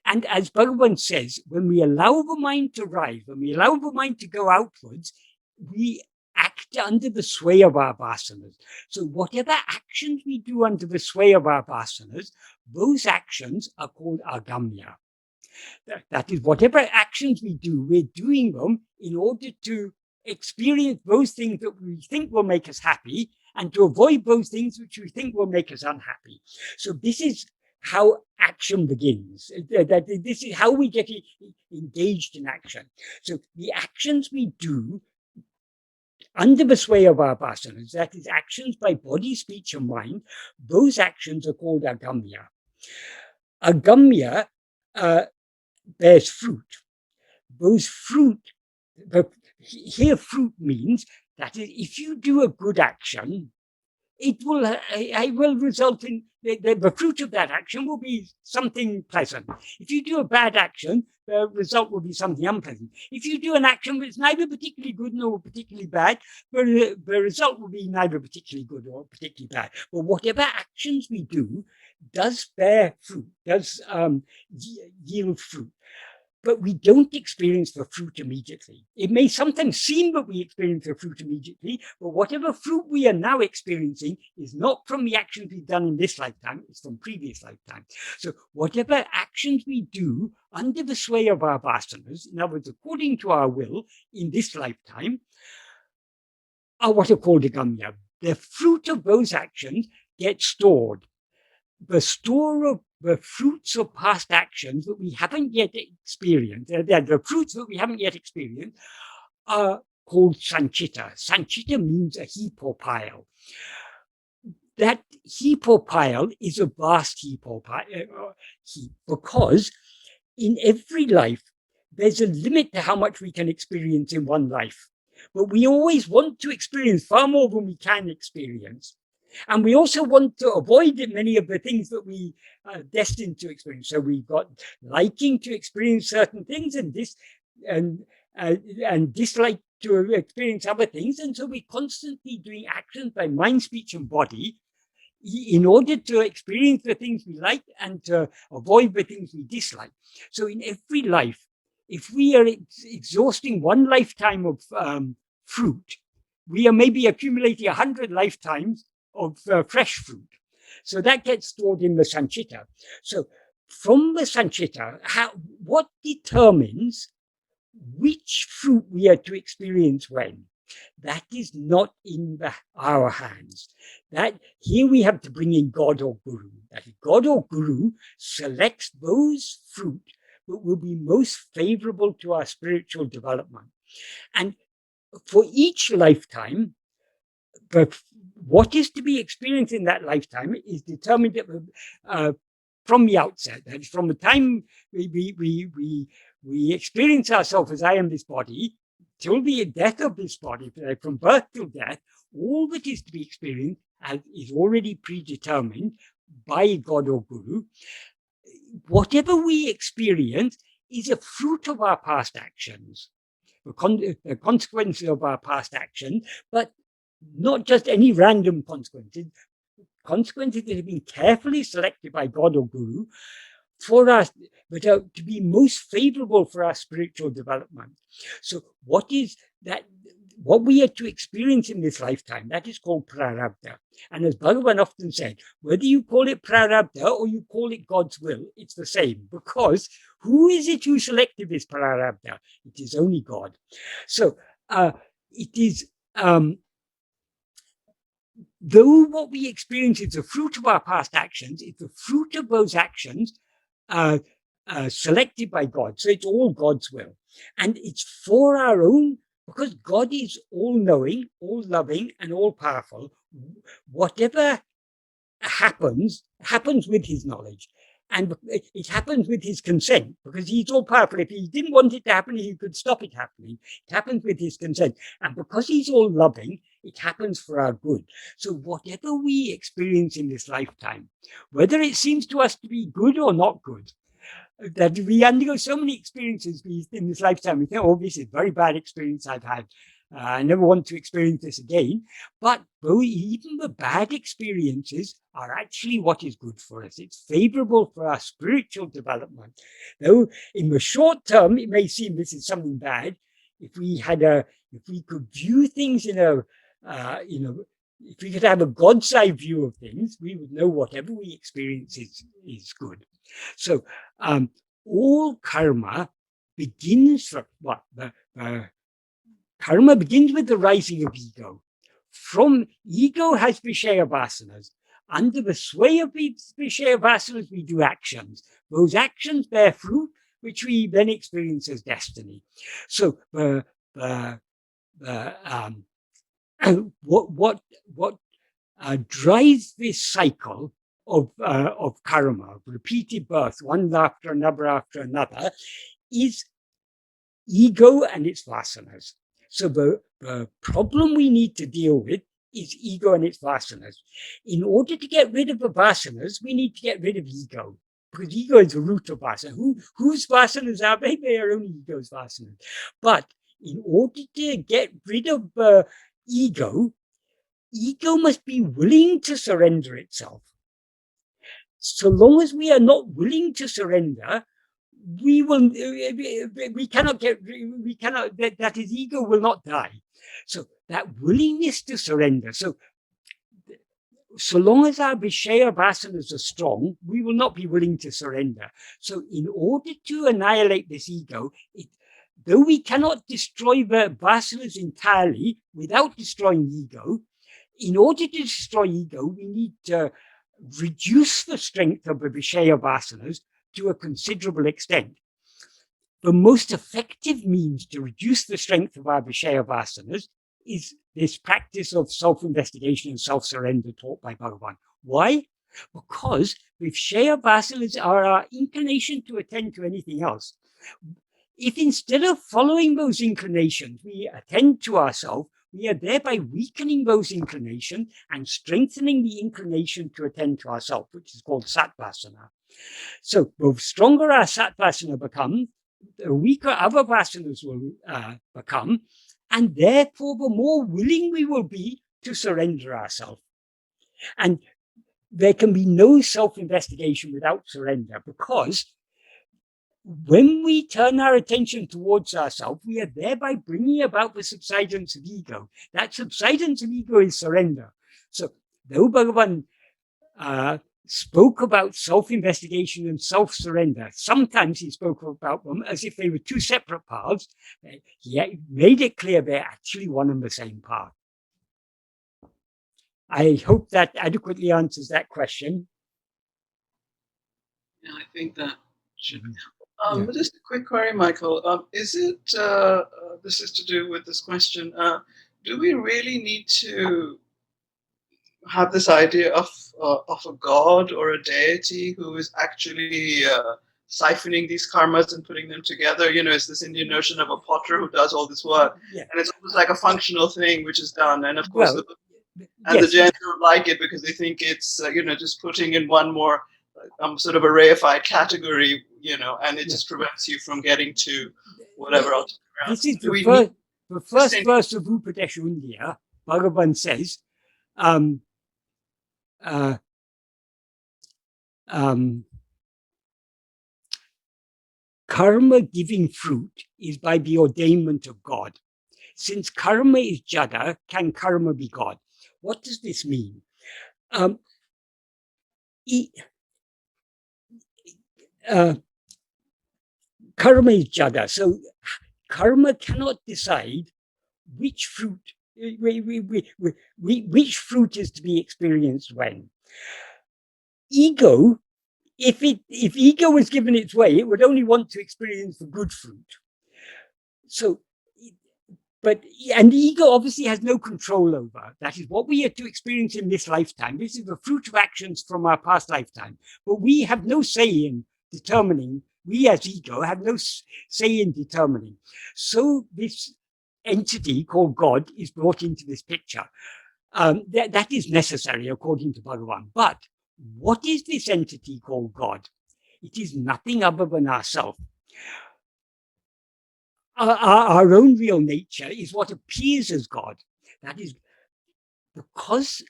and as Bhagavan says, when we allow the mind to rise, when we allow the mind to go outwards, we act under the sway of our vasanas. So whatever actions we do under the sway of our vasanas, those actions are called agamya. That is, whatever actions we do, we're doing them in order to experience those things that we think will make us happy and to avoid those things which we think will make us unhappy. So this is how action begins. This is how we get engaged in action. So the actions we do under the sway of our vasanas, that is, actions by body, speech, and mind, those actions are called agamya. Agamya bears fruit. Those fruit, here fruit means that if you do a good action, it will result in the fruit of that action will be something pleasant. If you do a bad action, the result will be something unpleasant. If you do an action that's neither particularly good nor particularly bad, the result will be neither particularly good or particularly bad. But whatever actions we do does bear fruit, does yield fruit. But we don't experience the fruit immediately. It may sometimes seem that we experience the fruit immediately, but whatever fruit we are now experiencing is not from the actions we've done in this lifetime, it's from previous lifetimes. So whatever actions we do under the sway of our vasanas, in other words, according to our will in this lifetime, are what are called agamya. The fruit of those actions gets stored. The store of the fruits of past actions that we haven't yet experienced, the fruits that we haven't yet experienced, are called sanchita. Sanchita means a heap or pile. That heap or pile is a vast heap or heap, because in every life, there's a limit to how much we can experience in one life. But we always want to experience far more than we can experience. And we also want to avoid many of the things that we are destined to experience. So we've got liking to experience certain things and dislike to experience other things. And so we're constantly doing actions by mind, speech, and body in order to experience the things we like and to avoid the things we dislike. So in every life, if we are exhausting one lifetime of fruit, we are maybe accumulating 100 lifetimes of fresh fruit. So that gets stored in the sanchita. So from the sanchita, what determines which fruit we are to experience when? That is not in our hands. That here we have to bring in God or Guru. That God or Guru selects those fruit that will be most favorable to our spiritual development. And for each lifetime, what is to be experienced in that lifetime is determined from the outset. That is, from the time we experience ourselves as I am this body, till the death of this body, from birth till death, all that is to be experienced is already predetermined by God or Guru. Whatever we experience is a fruit of our past actions, the consequences of our past actions, but not just any random consequences that have been carefully selected by God or Guru for us, but to be most favorable for our spiritual development. So what we are to experience in this lifetime, that is called prarabdha. And as Bhagavan often said, whether you call it prarabdha or you call it God's will, it's the same, because who is it who selected this prarabdha? It is only God. So it is, though what we experience is the fruit of our past actions, it's the fruit of those actions selected by God. So it's all God's will. And it's for our own, because God is all-knowing, all-loving, and all-powerful. Whatever happens with his knowledge. And it happens with his consent, because he's all-powerful. If he didn't want it to happen, he could stop it happening. It happens with his consent. And because he's all-loving, it happens for our good. So whatever we experience in this lifetime, whether it seems to us to be good or not good, that we undergo so many experiences in this lifetime, we think, oh, this is a very bad experience I've had. I never want to experience this again. But even the bad experiences are actually what is good for us. It's favorable for our spiritual development. Though in the short term, it may seem this is something bad. If we could view things if we could have a God's eye view of things, we would know whatever we experience is good. So all karma begins from what? Karma begins with the rising of ego. From ego has Vishaya vasanas. Under the sway of these Vishaya vasanas, we do actions. Those actions bear fruit, which we then experience as destiny. So what drives this cycle of karma, repeated birth, one after another, is ego and its vasanas. So the problem we need to deal with is ego and its vasanas. In order to get rid of the vasanas, we need to get rid of ego, because ego is the root of vasana. Whose vasanas are they? They are only ego's vasanas. But in order to get rid of ego must be willing to surrender itself. So long as we are not willing to surrender, that is, ego will not die. So that willingness to surrender. So long as our Vishaya vasanas are strong, we will not be willing to surrender. So in order to annihilate this ego, though we cannot destroy the vasanas entirely without destroying ego, in order to destroy ego, we need to reduce the strength of the Vishaya vasanas to a considerable extent. The most effective means to reduce the strength of our Vishaya vasanas is this practice of self-investigation and self-surrender taught by Bhagavan. Why? Because Vishaya vasanas are our inclination to attend to anything else. If instead of following those inclinations, we attend to ourselves, we are thereby weakening those inclinations and strengthening the inclination to attend to ourselves, which is called sattvasana. So the stronger our sattvasana becomes, the weaker other vasanas will become, and therefore the more willing we will be to surrender ourselves. And there can be no self-investigation without surrender, because when we turn our attention towards ourselves, we are thereby bringing about the subsidence of ego. That subsidence of ego is surrender. So though Bhagavan spoke about self-investigation and self-surrender, sometimes he spoke about them as if they were two separate paths. He made it clear they're actually one and the same path. I hope that adequately answers that question. Yeah, I think that should be. Yeah. Just a quick query, Michael. Is it, this is to do with this question, do we really need to have this idea of a god or a deity who is actually siphoning these karmas and putting them together? You know, it's this Indian notion of a potter who does all this work. Yeah. And it's almost like a functional thing which is done. And of course, Well, the Jains don't like it because they think it's, just putting in one more sort of a reified category, and it just prevents you from getting to whatever else. This is the first verse of Upadēśa Undiyār. Bhagavan says, karma giving fruit is by the ordainment of God. Since karma is jada, can karma be God? What does this mean? Karma is jada, so karma cannot decide which fruit is to be experienced when. Ego, if ego was given its way, it would only want to experience the good fruit. So, and ego obviously has no control over. That is what we are to experience in this lifetime. This is the fruit of actions from our past lifetime. But we have no say in determining. We as ego have no say in determining. So this entity called God is brought into this picture. That is necessary according to Bhagavan. But what is this entity called God? It is nothing other than ourself. Our own real nature is what appears as God. That is because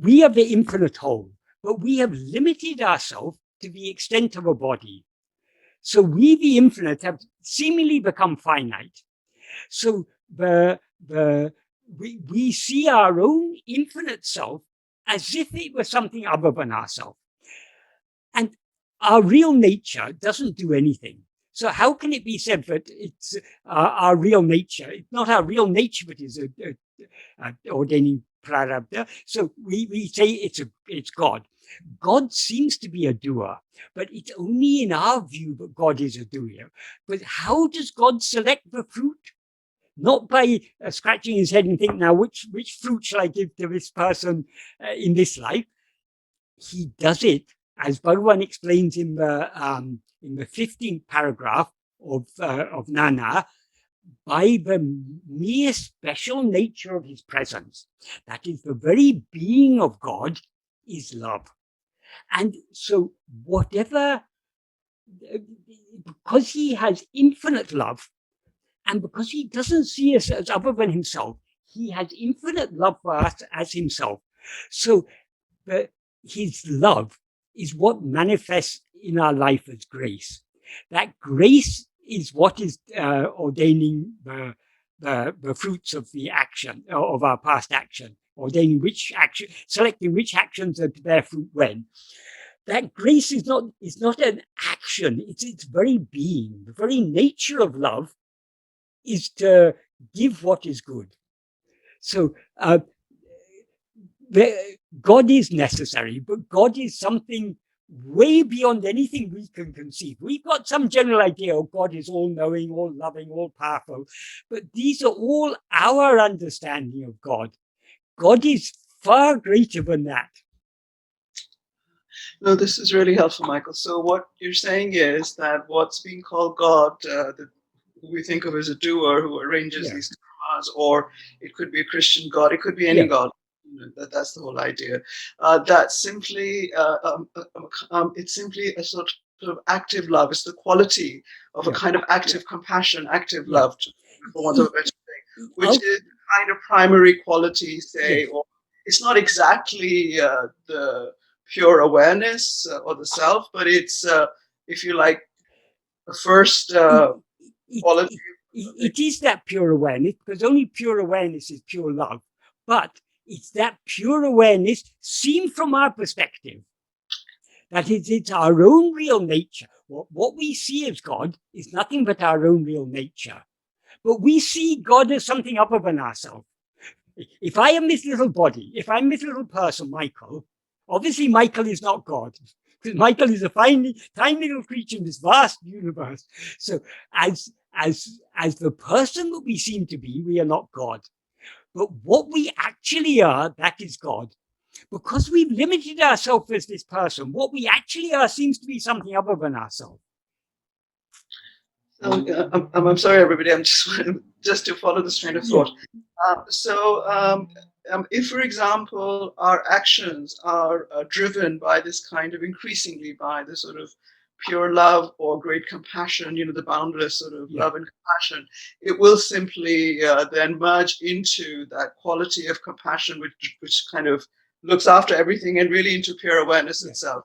we are the infinite whole, but we have limited ourselves to the extent of a body. So we, the infinite, have seemingly become finite. So we see our own infinite self as if it were something other than ourselves. And our real nature doesn't do anything. So how can it be said that it's our real nature? It's not our real nature, but is ordaining prarabdha. So we say it's God. God seems to be a doer, but it's only in our view that God is a doer. But how does God select the fruit? not by scratching his head and think, now which fruit shall I give to this person in this life. He does it, as Bhagavan explains in the 15th paragraph of Nāṉ Ār, by the mere special nature of his presence. That is, the very being of God is love. And so whatever, because he has infinite love, and because he doesn't see us as other than himself, he has infinite love for us as himself. So his love is what manifests in our life as grace. That grace is what is ordaining the fruits of the action, of our past action, ordaining which action, selecting which actions are to bear fruit when. That grace is not an action, it's its very being. The very nature of love is to give what is good. So God is necessary, but God is something way beyond anything we can conceive. We've got some general idea, oh, God is all-knowing, all-loving, all-powerful, but these are all our understanding of God. God is far greater than that. No, this is really helpful, Michael. So what you're saying is that what's being called God, who we think of as a doer who arranges these karmas, or it could be a Christian God, it could be any God. That's the whole idea. That's simply it's simply a sort of active love. It's the quality of a kind of active compassion, active love, for want of a better thing, which is kind of primary quality, say, or it's not exactly the pure awareness or the self, but it's, if you like, the first quality. It is that pure awareness, because only pure awareness is pure love. But it's that pure awareness seen from our perspective. That is, it's our own real nature. What we see as God is nothing but our own real nature. But we see God as something other than ourselves. If I am this little body, if I'm this little person, Michael, obviously Michael is not God, because Michael is a tiny little creature in this vast universe. So as the person that we seem to be, we are not God. But what we actually are, that is God. Because we've limited ourselves as this person, what we actually are seems to be something other than ourselves. I'm sorry, everybody. I'm just to follow this train of thought. If, for example, our actions are driven by this kind of increasingly by the sort of pure love or great compassion, the boundless sort of love and compassion, it will simply then merge into that quality of compassion, which kind of looks after everything and really into pure awareness itself.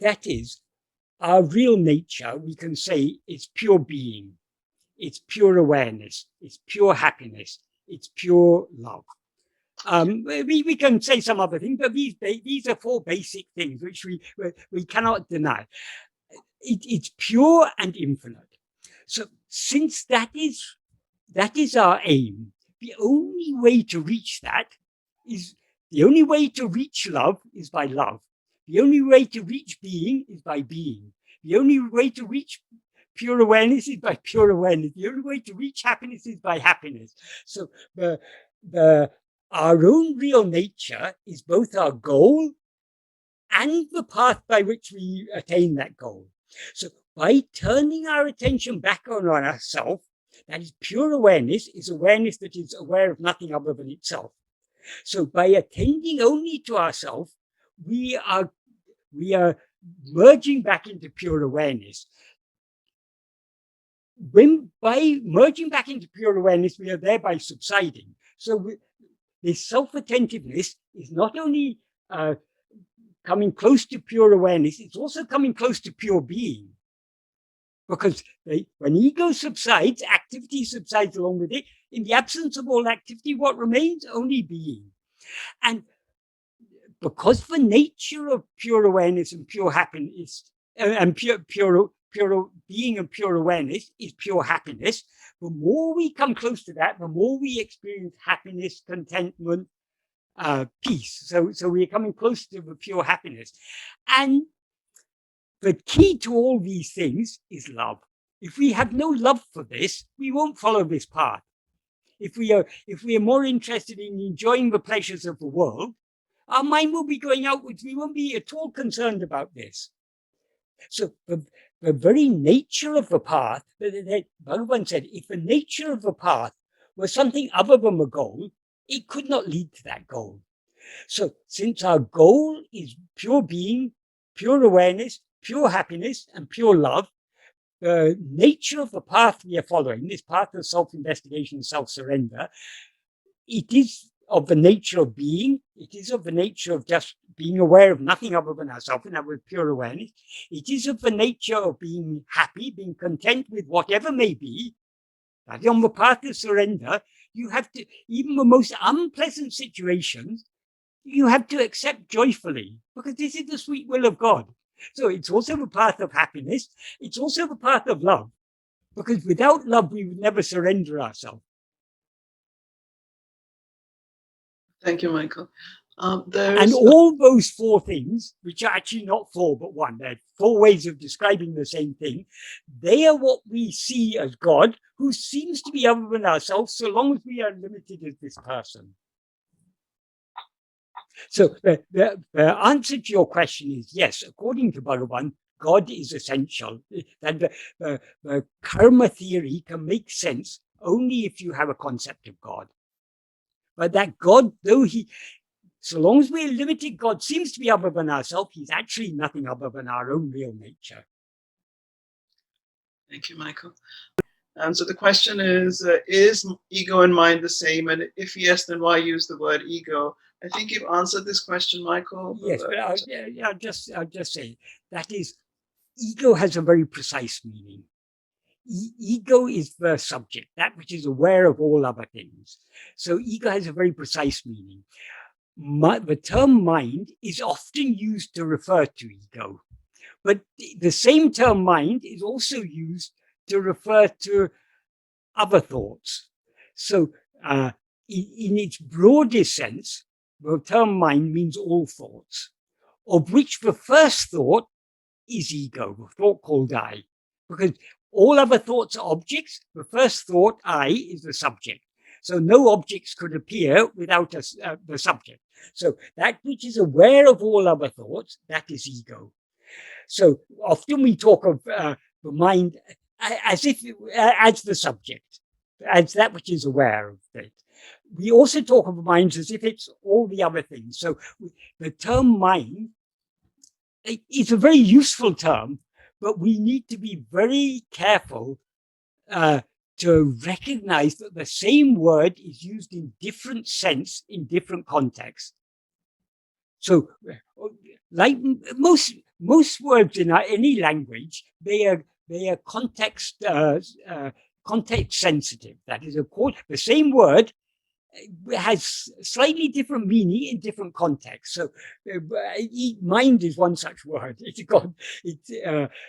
That is, our real nature, we can say, is pure being. It's pure awareness. It's pure happiness. It's pure love. We can say some other things, but these are four basic things which we cannot deny. It's pure and infinite. So since that is our aim, the only way to reach that is, the only way to reach love is by love. The only way to reach being is by being. The only way to reach pure awareness is by pure awareness. The only way to reach happiness is by happiness. So our own real nature is both our goal and the path by which we attain that goal. So by turning our attention back on ourselves, that is pure awareness, is awareness that is aware of nothing other than itself. So by attending only to ourselves, we are merging back into pure awareness. By merging back into pure awareness, we are thereby subsiding. So this self-attentiveness is not only coming close to pure awareness, it's also coming close to pure being. Because when ego subsides, activity subsides along with it. In the absence of all activity, what remains? Only being. And because the nature of pure awareness and pure happiness, and pure being and pure awareness is pure happiness, the more we come close to that, the more we experience happiness, contentment, peace. So we are coming close to the pure happiness. And the key to all these things is love. If we have no love for this, we won't follow this path. If we are more interested in enjoying the pleasures of the world, our mind will be going outwards. We won't be at all concerned about this. So the very nature of the path, Bhagavan said, if the nature of the path was something other than the goal, it could not lead to that goal. So since our goal is pure being, pure awareness, pure happiness, and pure love, the nature of the path we are following, this path of self-investigation and self-surrender, it is of the nature of being. It is of the nature of just being aware of nothing other than ourselves, and that with pure awareness. It is of the nature of being happy, being content with whatever may be. That on the path of surrender, you have to, even the most unpleasant situations, you have to accept joyfully, because this is the sweet will of God. So it's also the path of happiness. It's also the path of love, because without love, we would never surrender ourselves. Thank you, Michael. And all those four things, which are actually not four, but one, they're four ways of describing the same thing. They are what we see as God, who seems to be other than ourselves, so long as we are limited as this person. So the answer to your question is yes, according to Bhagavan, God is essential. That the karma theory can make sense only if you have a concept of God. But that God, so long as we're limited, God seems to be other than ourselves. He's actually nothing other than our own real nature. Thank you, Michael. And so the question is ego and mind the same? And if yes, then why use the word ego? I think you've answered this question, Michael. Yes, but I'll just say that is, ego has a very precise meaning. Ego is the subject, that which is aware of all other things. So ego has a very precise meaning. The term mind is often used to refer to ego, but the same term mind is also used to refer to other thoughts. So in its broadest sense, the term mind means all thoughts, of which the first thought is ego, the thought called I, because all other thoughts are objects. The first thought, I, is the subject. So no objects could appear without the subject. So that which is aware of all other thoughts, that is ego. So often we talk of the mind as the subject, as that which is aware of it. We also talk of the mind as if it's all the other things. So the term mind is a very useful term, but we need to be very careful to recognize that the same word is used in different sense in different contexts. So, like most words in any language, they are context sensitive. That is, of course, the same word has slightly different meaning in different contexts. So mind is one such word.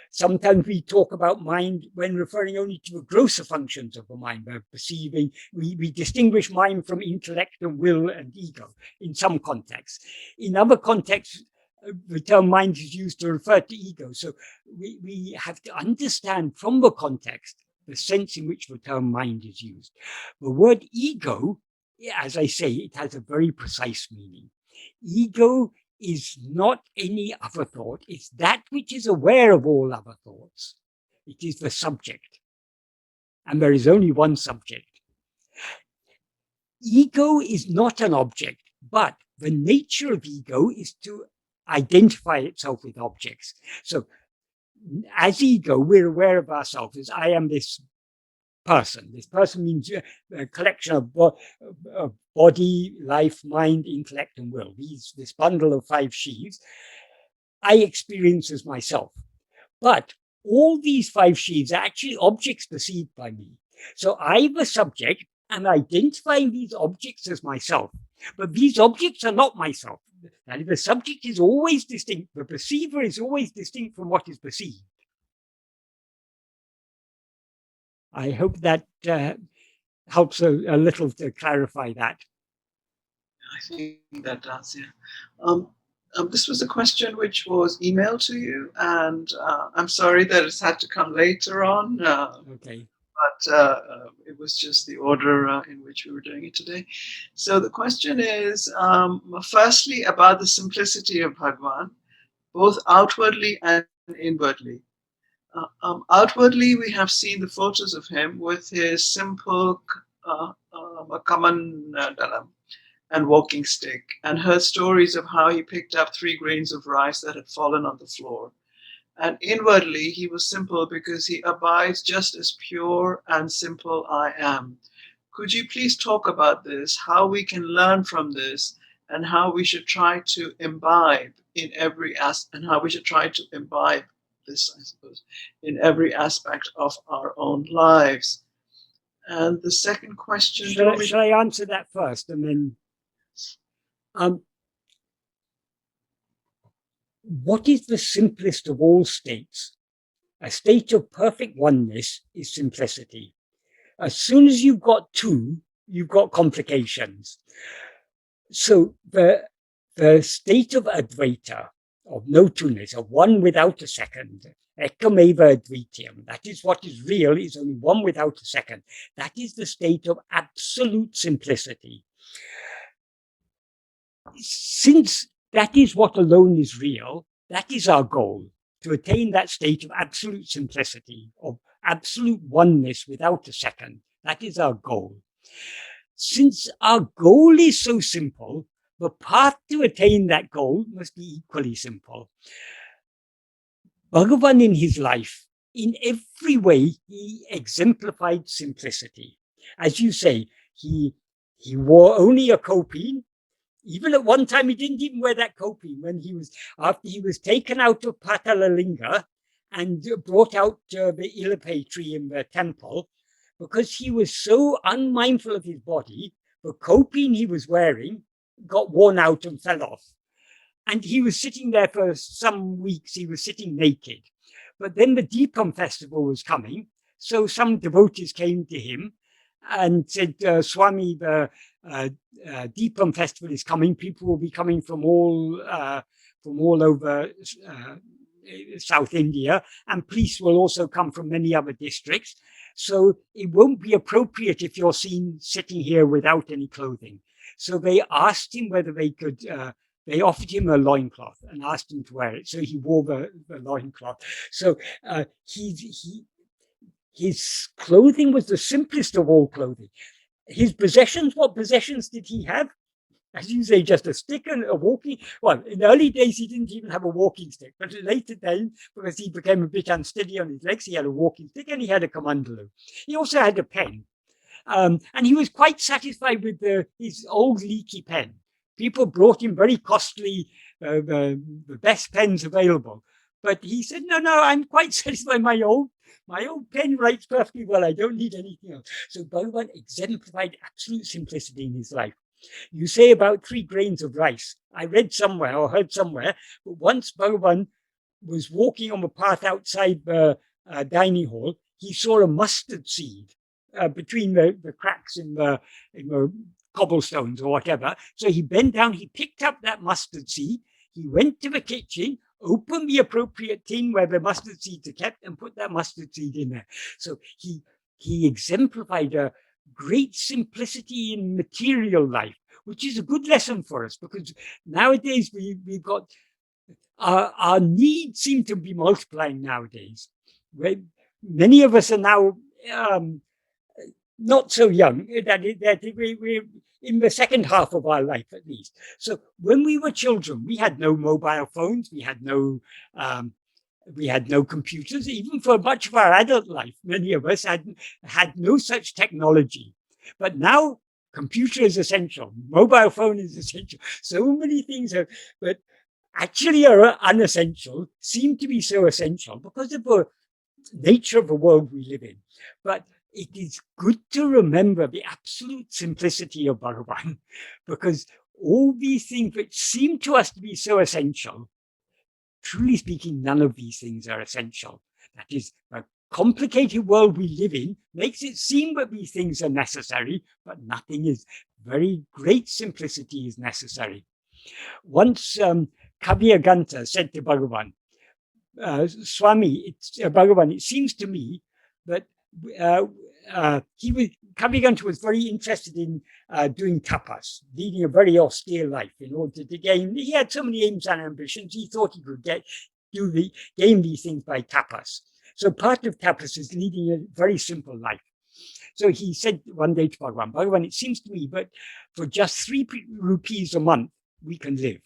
Sometimes we talk about mind when referring only to the grosser functions of the mind. We're perceiving, we distinguish mind from intellect and will and ego in some contexts. In other contexts, the term mind is used to refer to ego. So we have to understand from the context the sense in which the term mind is used. The word ego, as I say, it has a very precise meaning. Ego is not any other thought. It's that which is aware of all other thoughts. It is the subject. And there is only one subject. Ego is not an object, but the nature of ego is to identify itself with objects. So as ego, we're aware of ourselves as I am this person. This person means a collection of body, life, mind, intellect, and will. This bundle of 5 sheaves I experience as myself. But all these 5 sheaves are actually objects perceived by me. So I, the subject, am identifying these objects as myself. But these objects are not myself. That is, the subject is always distinct. The perceiver is always distinct from what is perceived. I hope that helps a little to clarify that. I think that does, yeah. This was a question which was emailed to you, and I'm sorry that it's had to come later on. Okay. But it was just the order in which we were doing it today. So the question is, firstly, about the simplicity of Bhagavan, both outwardly and inwardly. Outwardly, we have seen the photos of him with his simple kamandalam and walking stick, and heard stories of how he picked up 3 grains of rice that had fallen on the floor. And inwardly, he was simple because he abides just as pure and simple I am. Could you please talk about this, how we can learn from this, and how we should try to imbibe in every and how we should try to imbibe this, I suppose, in every aspect of our own lives? And the second question, shall I answer that first, and then what is the simplest of all states? A state of perfect oneness is simplicity. As soon as you've got 2, you've got complications. So the state of Advaita, of no two-ness, of one without a second, ekameva advitiyam, that is what is real, is only one without a second. That is the state of absolute simplicity. Since that is what alone is real, that is our goal, to attain that state of absolute simplicity, of absolute oneness without a second. That is our goal. Since our goal is so simple, the path to attain that goal must be equally simple. Bhagavan in his life, in every way, he exemplified simplicity. As you say, he wore only a kopin. Even at one time, he didn't even wear that kopin when after he was taken out of Patalalinga and brought out the Ilape tree in the temple, because he was so unmindful of his body, the kopin he was wearing got worn out and fell off. And he was sitting there for some weeks, he was sitting naked. But then the Deepam festival was coming, so some devotees came to him and said, Swami, the Deepam festival is coming. People will be coming from all over South India, and priests will also come from many other districts. So it won't be appropriate if you're seen sitting here without any clothing. So they asked him whether they could. They offered him a loincloth and asked him to wear it. So he wore the loincloth. So his clothing was the simplest of all clothing. His possessions, what possessions did he have? As you say, just a stick and a walking. Well, in the early days, he didn't even have a walking stick. But later then, because he became a bit unsteady on his legs, he had a walking stick and he had a kamandalu. He also had a pen. And he was quite satisfied with his old leaky pen. People brought him very costly, the best pens available. But he said, no, I'm quite satisfied. My old pen writes perfectly well. I don't need anything else. So Bhagavan exemplified absolute simplicity in his life. You say about 3 grains of rice. I read somewhere or heard somewhere, but once Bhagavan was walking on the path outside the dining hall, he saw a mustard seed between the cracks in the cobblestones or whatever. So he bent down, he picked up that mustard seed, he went to the kitchen, opened the appropriate tin where the mustard seeds are kept, and put that mustard seed in there. So he exemplified a great simplicity in material life, which is a good lesson for us, because nowadays we've got our needs seem to be multiplying nowadays. Many of us are now not so young, that we're in the second half of our life at least. So when we were children, we had no mobile phones, we had no computers. Even for much of our adult life, many of us had no such technology. But now, computer is essential, mobile phone is essential. So many things that actually are unessential seem to be so essential because of the nature of the world we live in. But it is good to remember the absolute simplicity of Bhagavan, because all these things which seem to us to be so essential, truly speaking, none of these things are essential. That is, the complicated world we live in makes it seem that these things are necessary, but nothing is. Very great simplicity is necessary. Once Kavyaganta said to Bhagavan, Swami, Bhagavan, it seems to me that Kavyaganta was very interested in doing tapas, leading a very austere life in order to gain. He had so many aims and ambitions. He thought he could gain these things by tapas. So part of tapas is leading a very simple life. So he said one day to Bhagavan, Bhagavan, it seems to me that for just 3 rupees a month, we can live.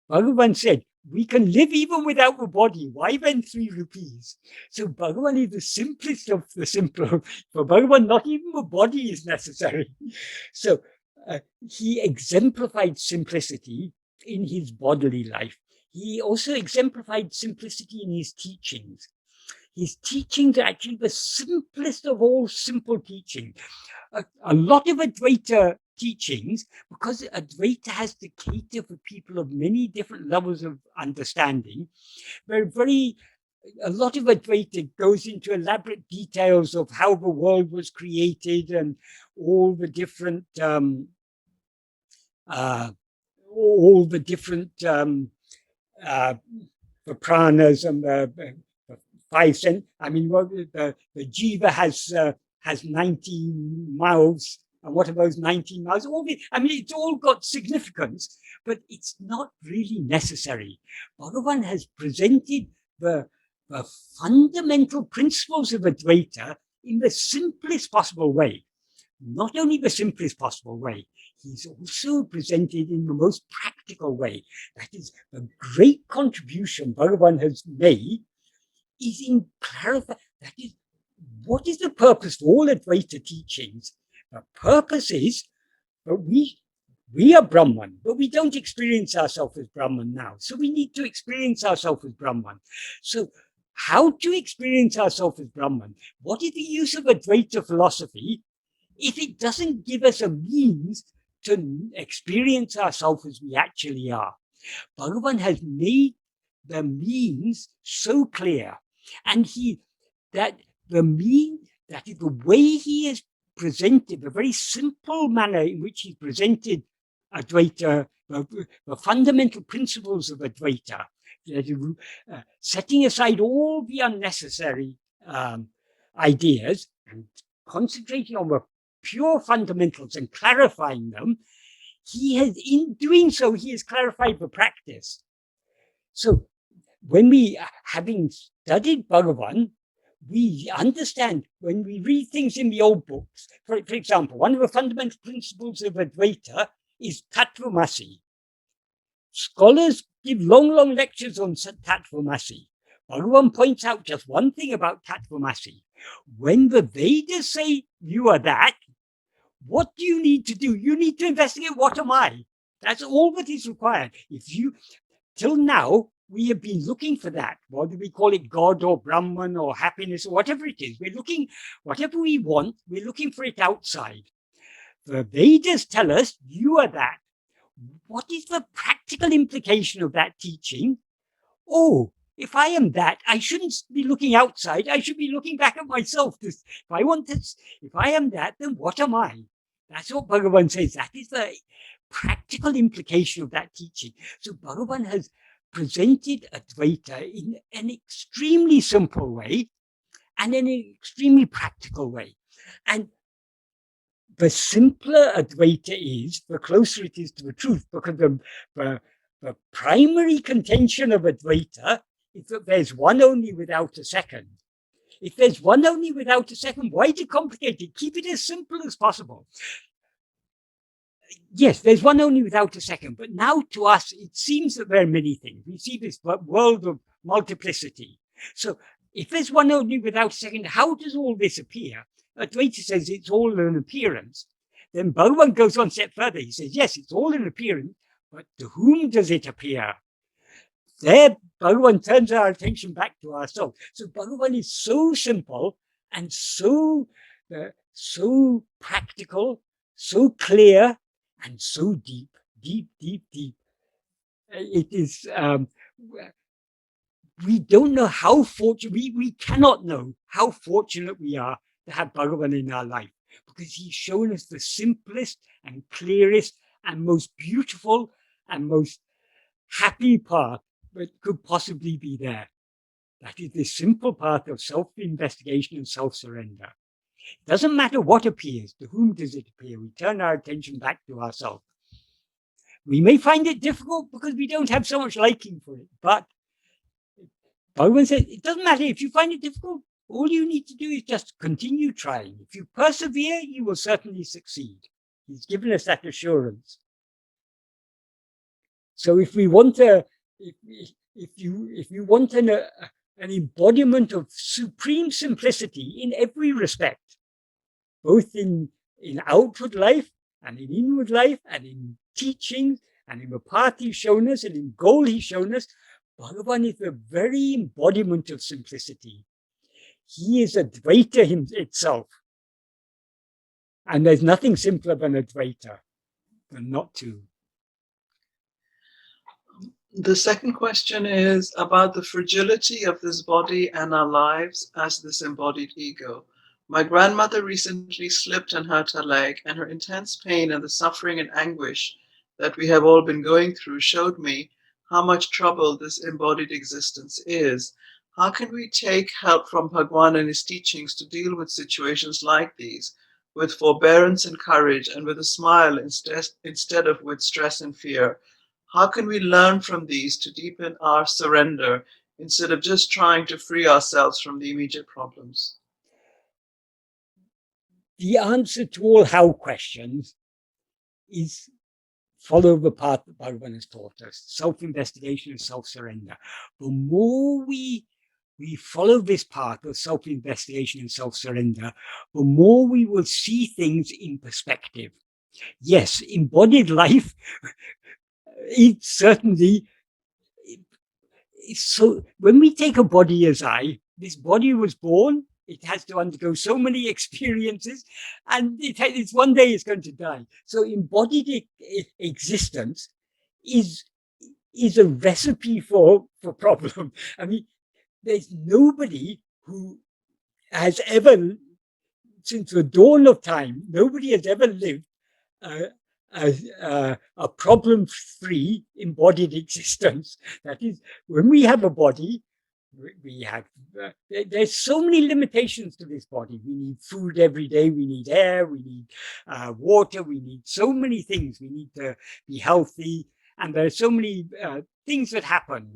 Bhagavan said, we can live even without a body. Why then 3 rupees? So Bhagavan is the simplest of the simple. For Bhagavan, not even a body is necessary. So he exemplified simplicity in his bodily life. He also exemplified simplicity in his teachings. His teachings are actually the simplest of all simple teaching. A lot of Advaita teachings, because Advaita has to cater for people of many different levels of understanding, a lot of Advaita goes into elaborate details of how the world was created and all the different the pranas and the 5 senses. I mean, the jiva has 19 mouths, and what are those 19 mouths? It's all got significance, but it's not really necessary. Bhagavan has presented the fundamental principles of Advaita in the simplest possible way. Not only the simplest possible way, he's also presented in the most practical way. That is, a great contribution Bhagavan has made is in clarifying, that is, what is the purpose of all Advaita teachings? The purpose is that we are Brahman, but we don't experience ourselves as Brahman now. So we need to experience ourselves as Brahman. So how to experience ourselves as Brahman? What is the use of Advaita philosophy if it doesn't give us a means to experience ourselves as we actually are? Bhagavan has made the means so clear, and that is the way he has presented, the very simple manner in which he presented Advaita, the fundamental principles of Advaita, setting aside all the unnecessary ideas and concentrating on the pure fundamentals and clarifying them. In doing so, he has clarified the practice. So when we, having studied Bhagavan, we understand when we read things in the old books. For example, one of the fundamental principles of Advaita is Tattvamasi. Scholars give long lectures on Tattvamasi. Bhagavan points out just one thing about Tattvamasi. When the Vedas say you are that, what do you need to do? You need to investigate, what am I? That's all that is required. Till now, we have been looking for that. Whether we call it God or Brahman or happiness or whatever it is, we're looking, whatever we want, we're looking for it outside. The Vedas tell us you are that. What is the practical implication of that teaching? Oh, if I am that, I shouldn't be looking outside. I should be looking back at myself. If I am that, then what am I? That's what Bhagavan says. That is the practical implication of that teaching. So Bhagavan has presented Advaita in an extremely simple way and in an extremely practical way. And the simpler Advaita is, the closer it is to the truth, because the primary contention of Advaita is that there's one only without a second. If there's one only without a second, why do you complicate it? Keep it as simple as possible. Yes, there's one only without a second, but now to us, it seems that there are many things. We see this world of multiplicity. So if there's one only without a second, how does all this appear? Advaita says it's all an appearance. Then Bhagavan goes one step further. He says, yes, it's all an appearance, but to whom does it appear? There, Bhagavan turns our attention back to ourselves. So Bhagavan is so simple and so practical, so clear, and so deep. It is, we don't know how fortunate, we cannot know how fortunate we are to have Bhagavan in our life, because he's shown us the simplest and clearest and most beautiful and most happy path that could possibly be there. That is the simple path of self-investigation and self-surrender. It doesn't matter what appears, to whom does it appear? We turn our attention back to ourselves. We may find it difficult because we don't have so much liking for it, but Bhagavan said, it doesn't matter. If you find it difficult, all you need to do is just continue trying. If you persevere, you will certainly succeed. He's given us that assurance. So if we want if you want an embodiment of supreme simplicity in every respect, both in outward life and in inward life and in teachings and in the path he's shown us and in goal he's shown us, Bhagavan is the very embodiment of simplicity. He is Advaita itself. And there's nothing simpler than Advaita, than not to. The second question is about the fragility of this body and our lives as this embodied ego. My grandmother recently slipped and hurt her leg, and her intense pain and the suffering and anguish that we have all been going through showed me how much trouble this embodied existence is. How can we take help from Bhagavan and his teachings to deal with situations like these, with forbearance and courage, and with a smile instead of with stress and fear? How can we learn from these to deepen our surrender instead of just trying to free ourselves from the immediate problems? The answer to all how questions is follow the path that Bhagavan has taught us, self-investigation and self-surrender. The more we follow this path of self-investigation and self-surrender, the more we will see things in perspective. Yes, embodied life, it certainly, so when we take a body as this body was born, it has to undergo so many experiences, and it's one day it's going to die. So embodied existence is a recipe for problem. I mean, there's nobody who has ever, since the dawn of time, nobody has ever lived a problem-free embodied existence. That is, when we have a body, we have there's so many limitations to this body. We need food every day, we need air, we need water, we need so many things. We need to be healthy, and there are so many things that happen.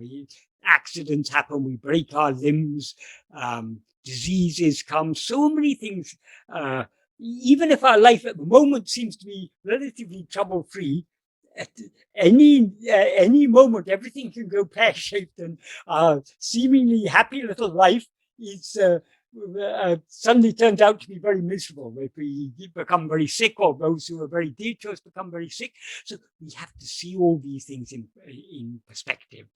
Accidents happen, we break our limbs, diseases come, so many things. Even if our life at the moment seems to be relatively trouble-free, at any moment everything can go pear-shaped, and seemingly happy little life is suddenly turns out to be very miserable if we become very sick, or those who are very dear to us become very sick. So we have to see all these things in perspective.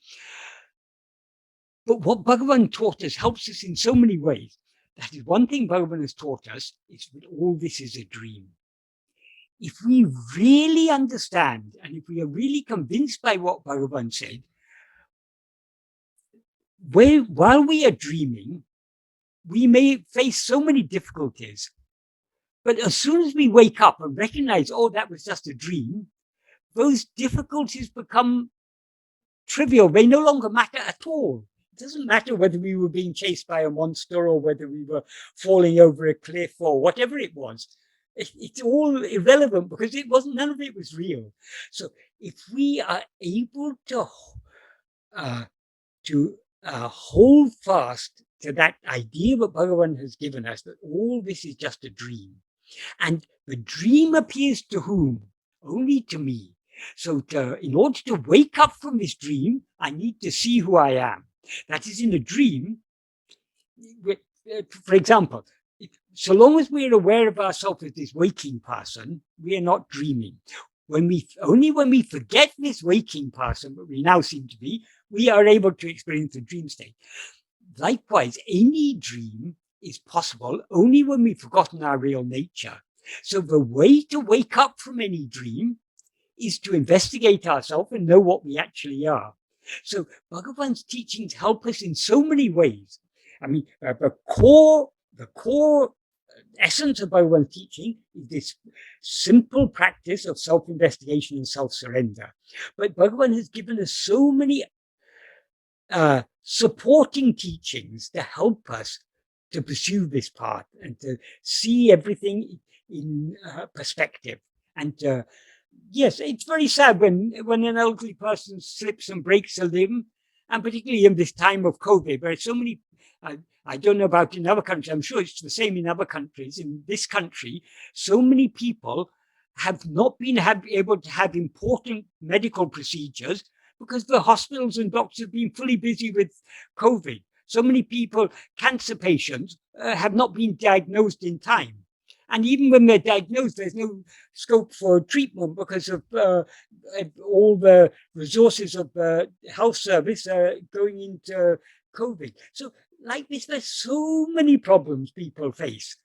But what Bhagavan taught us helps us in so many ways. That is one thing Bhagavan has taught us, is that all this is a dream. If we really understand, and if we are really convinced by what Bhagavan said, while we are dreaming, we may face so many difficulties. But as soon as we wake up and recognize, oh, that was just a dream, those difficulties become trivial. They no longer matter at all. It doesn't matter whether we were being chased by a monster or whether we were falling over a cliff or whatever it was. It's all irrelevant because none of it was real. So if we are able to hold fast to that idea that Bhagavan has given us, that all this is just a dream, and the dream appears to whom? Only to me. So in order to wake up from this dream, I need to see who I am. That is, in a dream, for example, so long as we're aware of ourselves as this waking person, we are not dreaming. Only when we forget this waking person that we now seem to be, we are able to experience the dream state. Likewise, any dream is possible only when we've forgotten our real nature. So the way to wake up from any dream is to investigate ourselves and know what we actually are. So Bhagavan's teachings help us in so many ways. I mean, the core essence of Bhagavan's teaching is this simple practice of self-investigation and self-surrender. But Bhagavan has given us so many supporting teachings to help us to pursue this path and to see everything in perspective. And yes, it's very sad when an elderly person slips and breaks a limb, and particularly in this time of COVID, where so many, I don't know about in other countries, I'm sure it's the same in other countries. In this country, so many people have not been able to have important medical procedures because the hospitals and doctors have been fully busy with COVID. So many people, cancer patients, have not been diagnosed in time. And even when they're diagnosed, there's no scope for treatment because of all the resources of the health service going into COVID. So like this, there's so many problems people face.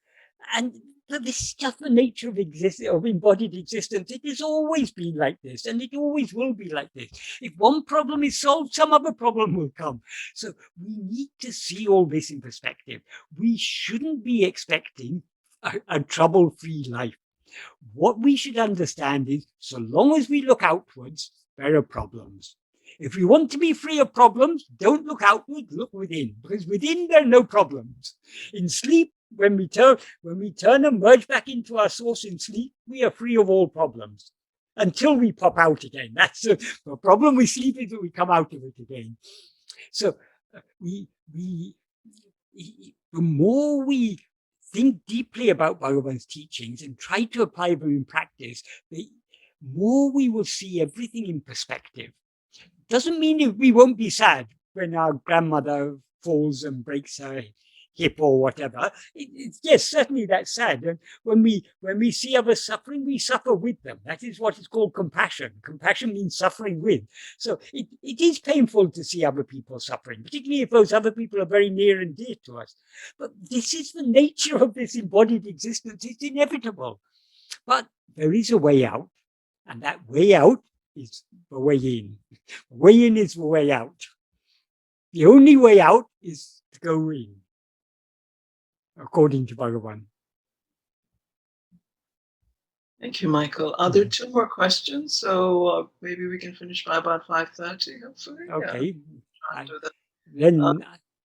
And this is just the nature of embodied existence. It has always been like this, and it always will be like this. If one problem is solved, some other problem will come. So we need to see all this in perspective. We shouldn't be expecting a trouble-free life. What we should understand is, so long as we look outwards, there are problems. If we want to be free of problems, don't look outward, look within, because within there are no problems. In sleep, when we turn and merge back into our source in sleep, we are free of all problems until we pop out again. That's the problem with sleep, is that we come out of it again. So the more we think deeply about Bhagavan's teachings and try to apply them in practice, the more we will see everything in perspective. Doesn't mean we won't be sad when our grandmother falls and breaks her hip or whatever. Yes, certainly that's sad. And when we see others suffering, we suffer with them. That is what is called compassion. Compassion means suffering with. So it is painful to see other people suffering, particularly if those other people are very near and dear to us. But this is the nature of this embodied existence. It's inevitable. But there is a way out, and that way out is the way in. The way in is the way out. The only way out is to go in, according to Bhagavan. Thank you, Michael. Are there two more questions? So maybe we can finish by about 5:30, hopefully. Okay. Yeah.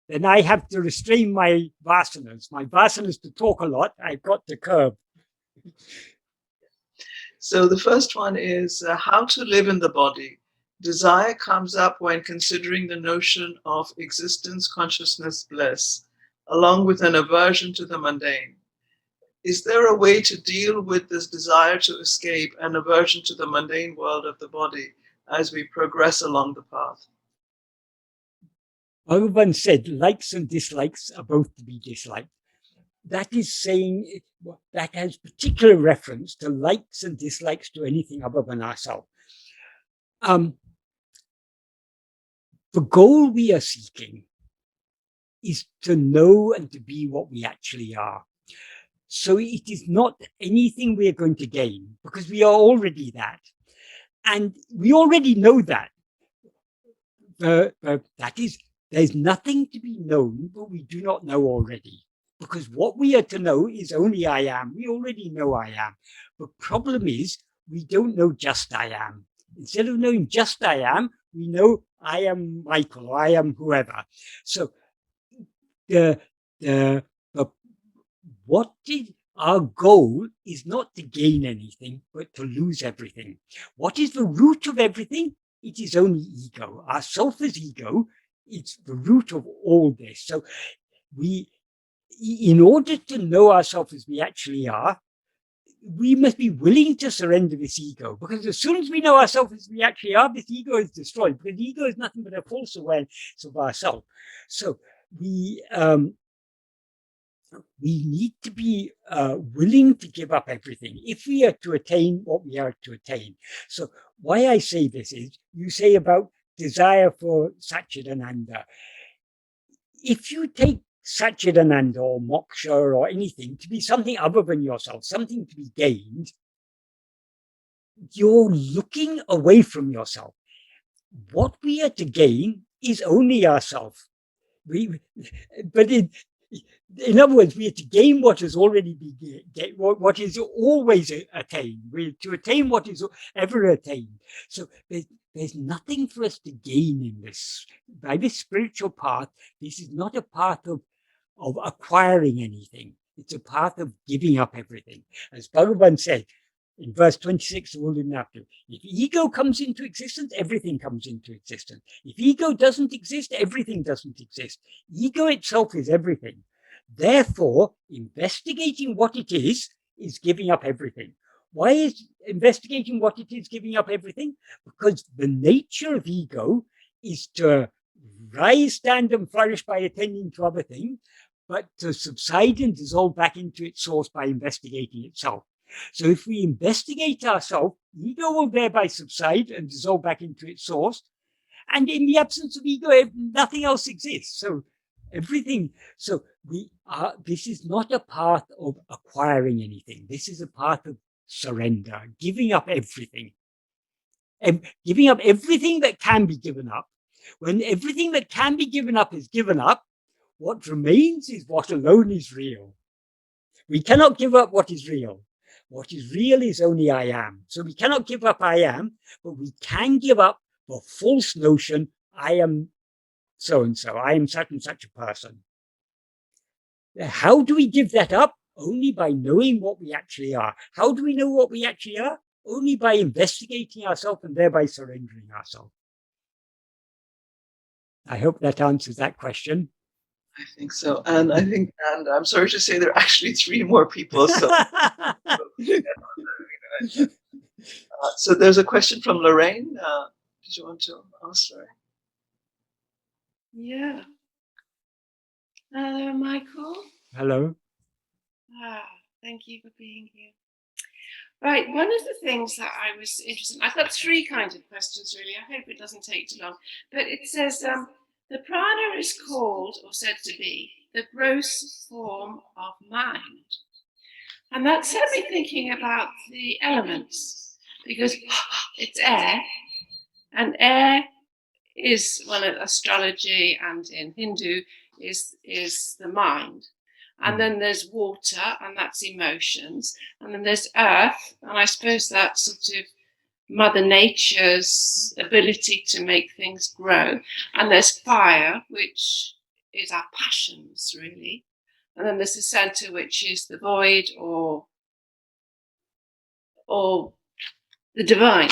Then I have to restrain my vasanas. My vasanas to talk a lot, I've got to curb. So the first one is how to live in the body. Desire comes up when considering the notion of existence, consciousness, bliss, along with an aversion to the mundane. Is there a way to deal with this desire to escape and aversion to the mundane world of the body as we progress along the path? Bhagavan said likes and dislikes are both to be disliked. That is saying that has particular reference to likes and dislikes to anything other than ourselves. The goal we are seeking is to know and to be what we actually are. So it is not anything we are going to gain, because we are already that. And we already know that. That is, there's nothing to be known, but we do not know already. Because what we are to know is only I am. We already know I am. The problem is we don't know just I am. Instead of knowing just I am, we know I am Michael or I am whoever. So our goal is not to gain anything, but to lose everything. What is the root of everything? It is only ego. Our self is ego. It's the root of all this. So in order to know ourselves as we actually are, we must be willing to surrender this ego, because as soon as we know ourselves as we actually are, this ego is destroyed, because ego is nothing but a false awareness of ourselves. So we need to be willing to give up everything if we are to attain what we are to attain. So why I say this is, you say about desire for Satchidananda. If you take Satchidananda or moksha or anything to be something other than yourself, something to be gained, you're looking away from yourself. What we are to gain is only ourself. But in other words, we are to gain what has already been, what is always attained. We're to attain what is ever attained. So there's nothing for us to gain in this. By this spiritual path, this is not a path of acquiring anything. It's a path of giving up everything. As Bhagavan said in verse 26 of Uḷḷadu Nāṛpadu, if ego comes into existence, everything comes into existence. If ego doesn't exist, everything doesn't exist. Ego itself is everything. Therefore, investigating what it is giving up everything. Why is investigating what it is giving up everything? Because the nature of ego is to rise, stand, and flourish by attending to other things, but to subside and dissolve back into its source by investigating itself. So if we investigate ourselves, ego will thereby subside and dissolve back into its source. And in the absence of ego, nothing else exists. So everything, so this is not a path of acquiring anything. This is a path of surrender, giving up everything. And giving up everything that can be given up. When everything that can be given up is given up, what remains is what alone is real. We cannot give up what is real. What is real is only I am. So we cannot give up I am, but we can give up the false notion, I am so-and-so, I am such and such a person. How do we give that up? Only by knowing what we actually are. How do we know what we actually are? Only by investigating ourselves and thereby surrendering ourselves. I hope that answers that question. I think so. And I think, and I'm sorry to say there are actually 3 more people. So, so there's a question from Lorraine. Did you want to ask, Lorraine? Yeah. Hello, Michael. Hello. Thank you for being here. Right, one of the things that I was interested in, I've got 3 kinds of questions really. I hope it doesn't take too long. But it says, the prana is called, or said to be, the gross form of mind. And that set me thinking about the elements, because it's air, and air is one of astrology and in Hindu is the mind. And then there's water, and that's emotions. And then there's earth, and I suppose that's sort of Mother Nature's ability to make things grow. And there's fire, which is our passions, really. And then there's the center, which is the void or the divine.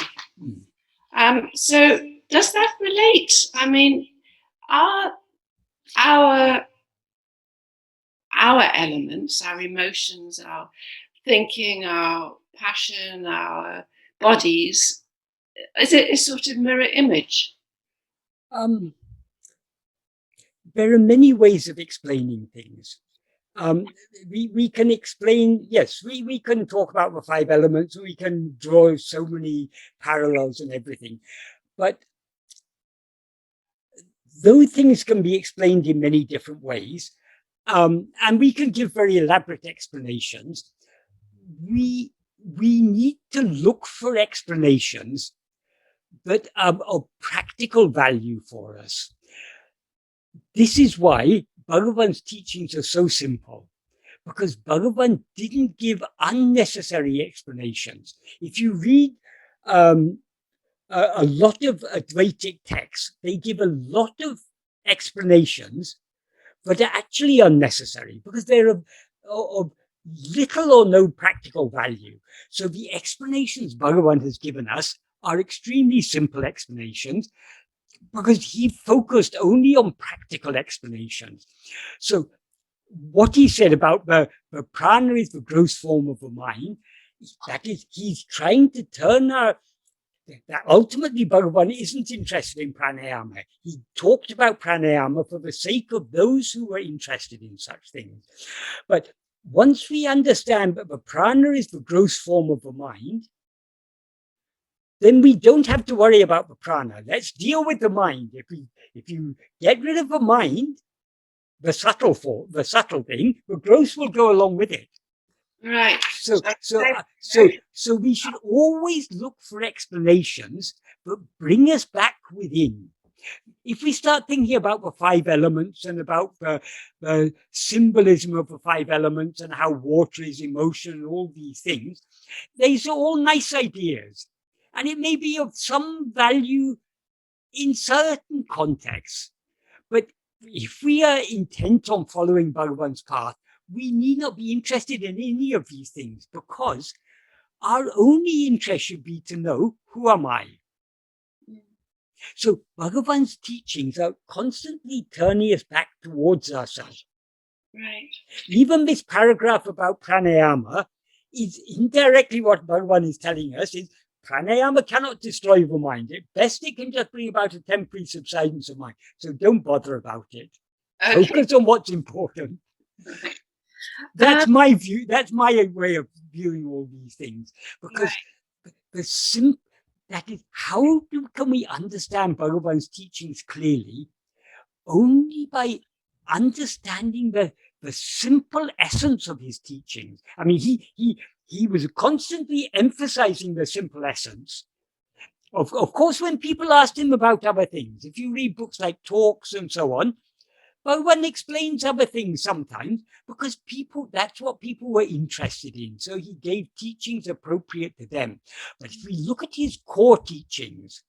So does that relate? I mean, are our elements, our emotions, our thinking, our passion, our bodies, is it a sort of mirror image? There are many ways of explaining things. We can explain, yes, we can talk about the 5 elements, we can draw so many parallels and everything. But though things can be explained in many different ways, and we can give very elaborate explanations, we need to look for explanations that are of practical value for us. This is why Bhagavan's teachings are so simple, because Bhagavan didn't give unnecessary explanations. If you read a lot of Advaitic texts, they give a lot of explanations that are actually unnecessary because they're of little or no practical value. So the explanations Bhagavan has given us are extremely simple explanations because he focused only on practical explanations. So what he said about the prana is the gross form of the mind, that is, he's trying to turn that ultimately Bhagavan isn't interested in pranayama. He talked about pranayama for the sake of those who were interested in such things. But once we understand that the prana is the gross form of the mind, then we don't have to worry about the prana. Let's deal with the mind. If you get rid of the mind, the subtle thing, the gross will go along with it. Right. So we should always look for explanations that bring us back within. If we start thinking about the 5 elements and about the symbolism of the 5 elements and how water is emotion and all these things, these are all nice ideas. And it may be of some value in certain contexts. But if we are intent on following Bhagavan's path, we need not be interested in any of these things, because our only interest should be to know, who am I? So Bhagavan's teachings are constantly turning us back towards ourselves. Right. Even this paragraph about pranayama is indirectly what Bhagavan is telling us is pranayama cannot destroy the mind. At best, it can just bring about a temporary subsidence of mind. So don't bother about it. Okay. Focus on what's important. That's my view. That's my way of viewing all these things. Because that is, how can we understand Bhagavan's teachings clearly? Only by understanding the simple essence of his teachings. I mean, he was constantly emphasizing the simple essence. Of course, when people asked him about other things, if you read books like Talks and so on, Bhagavan explains other things sometimes because that's what people were interested in. So he gave teachings appropriate to them. But if we look at his core teachings,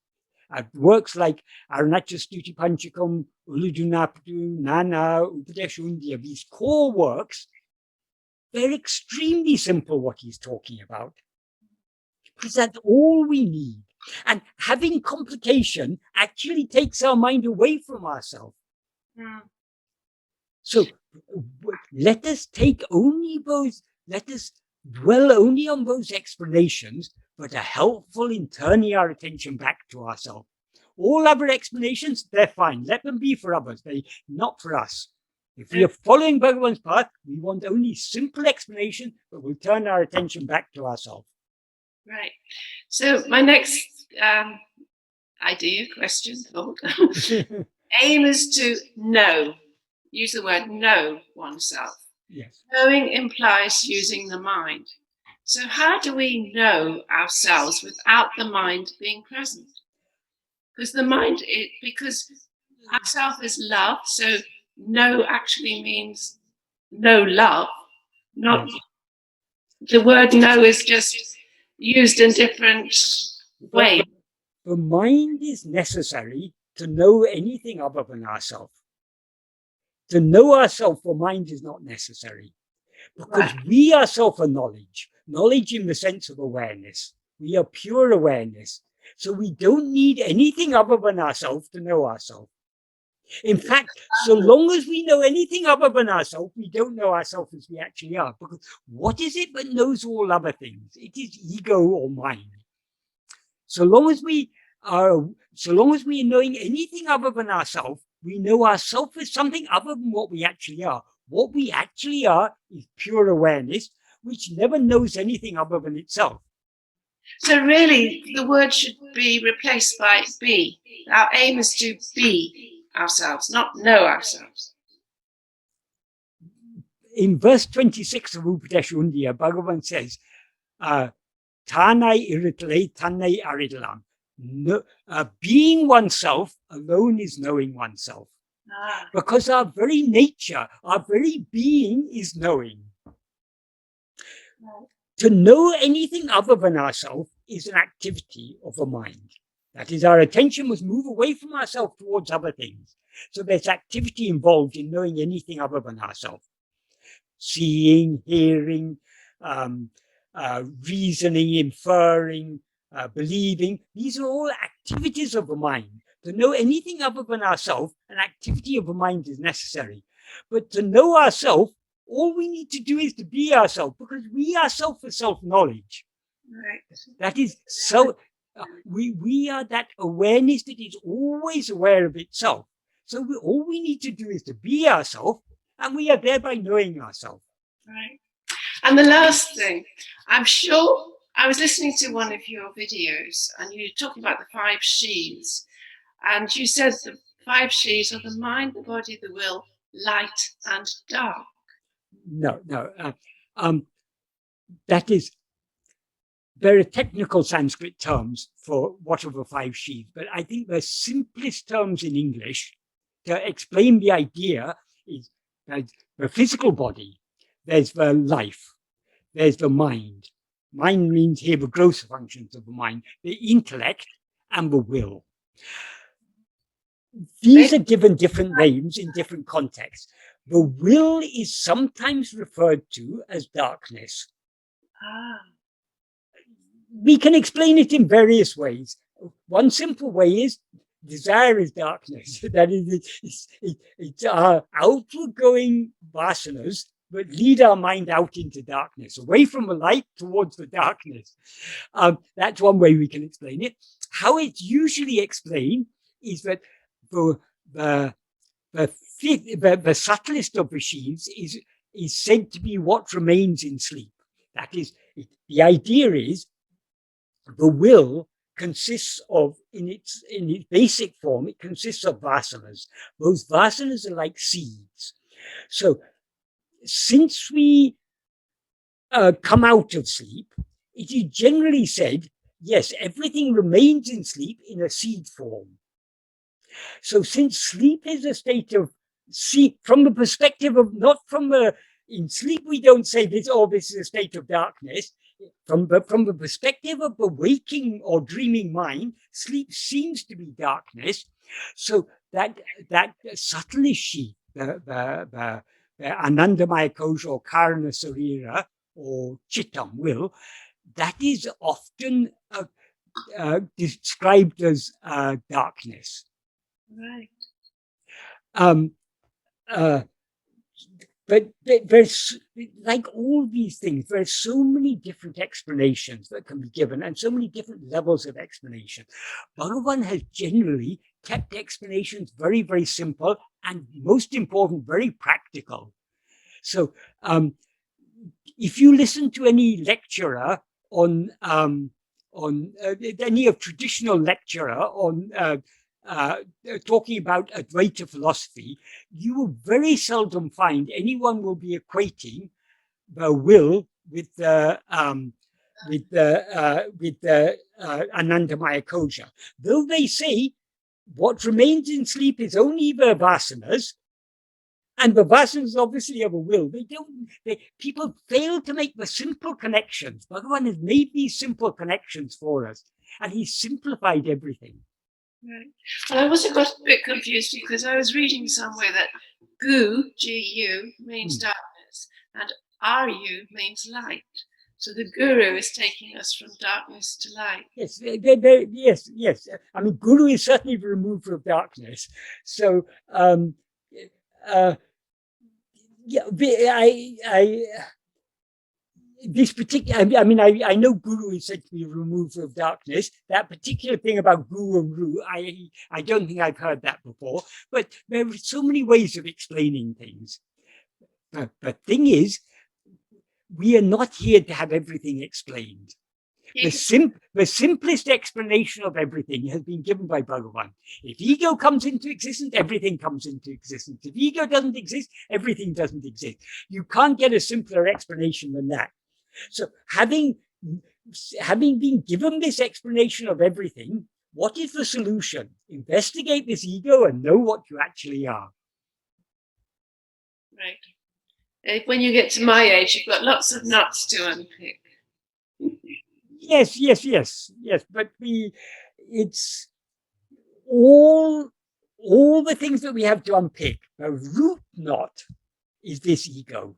works like Aruṇācala Aṣṭakam, Uḷḷadu Nāṛpadu, Nāṉ Ār, Upadēśa Undiyār, these core works, they're extremely simple what he's talking about. Because that's all we need. And having complication actually takes our mind away from ourselves. Mm. So let us dwell only on those explanations that are helpful in turning our attention back to ourselves. All other explanations, they're fine. Let them be for others, they're not for us. If we are following Bhagavan's path, we want only simple explanation that will turn our attention back to ourselves. Right. So my next question, thought, aim is to know. Use the word know oneself. Yes. Knowing implies using the mind. So how do we know ourselves without the mind being present? Because the mind, because ourself is love, so know actually means no love. Not the word know is just used in different ways. The mind is necessary to know anything other than ourselves. To know ourselves, the mind is not necessary. Because we ourselves are knowledge. Knowledge in the sense of awareness. We are pure awareness. So we don't need anything other than ourselves to know ourselves. In fact, so long as we know anything other than ourselves, we don't know ourselves as we actually are. Because what is it that knows all other things? It is ego or mind. So long as we are knowing anything other than ourselves, we know ourselves as something other than what we actually are. What we actually are is pure awareness, which never knows anything other than itself. So really, the word should be replaced by be. Our aim is to be ourselves, not know ourselves. In verse 26 of Upadēśa Undiyār, Bhagavan says, Tānai iritale, tanai aridalam. Being oneself alone is knowing oneself. Because our very nature, our very being is knowing. To know anything other than ourselves is an activity of the mind. That is, our attention must move away from ourselves towards other things. So there's activity involved in knowing anything other than ourselves. Seeing, hearing, reasoning, inferring, believing. These are all activities of the mind. To know anything other than ourselves, an activity of the mind is necessary. But to know ourselves, all we need to do is to be ourselves, because we ourselves are self-knowledge. Right. That is we are that awareness that is always aware of itself. So all we need to do is to be ourselves, and we are thereby knowing ourselves. Right. And the last thing, I'm sure I was listening to one of your videos, and you were talking about the 5 Śrīs, and you said the 5 Śrīs are the mind, the body, the will, light, and dark. No. That is, there are technical Sanskrit terms for what are the five sheaths, but I think the simplest terms in English to explain the idea is that the physical body, there's the life, there's the mind. Mind means here the gross functions of the mind, the intellect, and the will. These are given different names in different contexts. The will is sometimes referred to as darkness. We can explain it in various ways. One simple way is desire is darkness. That is, it's our outward-going vasanas that lead our mind out into darkness, away from the light towards the darkness. That's one way we can explain it. How it's usually explained is that the subtlest of the sheaths is said to be what remains in sleep. That is, the idea is the will consists of, in its basic form, it consists of vasanas. Those vasanas are like seeds. So since we come out of sleep, it is generally said, yes, everything remains in sleep in a seed form. So since sleep is a state of seed, from the perspective of, not from the, in sleep we don't say this, oh, this is a state of darkness. From the perspective of the waking or dreaming mind, sleep seems to be darkness. So that subtlest sheath, the Anandamaya kosha or Karana Sarira or Chittam will, that is often described as darkness. Right. But there's, like all these things, there's so many different explanations that can be given and so many different levels of explanation. Bhagavan has generally kept explanations very, very simple and, most important, very practical. So if you listen to any lecturer on any of traditional lecturer on talking about Advaita philosophy, you will very seldom find anyone will be equating the will with the Anandamaya kosha. Though they say what remains in sleep is only the vasanas, and the vasanas obviously have a will. People fail to make the simple connections. Bhagavan has made these simple connections for us, and he's simplified everything. Right. Well, I also got a bit confused because I was reading somewhere that Gu, G-U, means darkness, and R-U means light. So the Guru is taking us from darkness to light. Yes, yes. I mean, Guru is certainly the remover of darkness. So, this particular, I know Guru is said to be a remover of darkness. That particular thing about Guru and Ru, I don't think I've heard that before. But there are so many ways of explaining things. The thing is, we are not here to have everything explained. The simplest explanation of everything has been given by Bhagavan. If ego comes into existence, everything comes into existence. If ego doesn't exist, everything doesn't exist. You can't get a simpler explanation than that. So having been given this explanation of everything, what is the solution? Investigate this ego and know what you actually are. Right. When you get to my age, you've got lots of nuts to unpick. Yes. But it's all the things that we have to unpick. The root knot is this ego.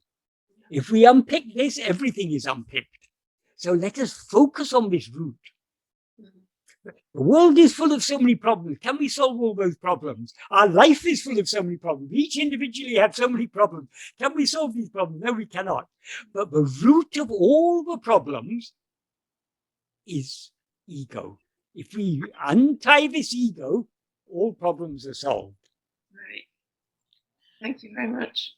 If we unpick this, everything is unpicked. So let us focus on this root. The world is full of so many problems. Can we solve all those problems? Our life is full of so many problems. Each individually have so many problems. Can we solve these problems? No, we cannot. But the root of all the problems is ego. If we untie this ego, all problems are solved. Right. Thank you very much.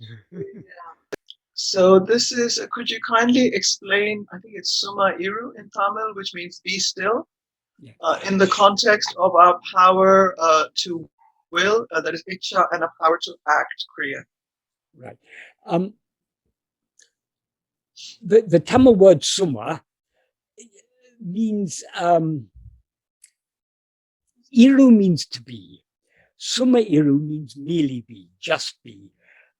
So this is, could you kindly explain, I think it's Suma Iru in Tamil, which means be still, in the context of our power to will, that is Ichcha, and a power to act, Kriya. Right. The Tamil word Suma, means iru means to be. Summa iru means merely be, just be.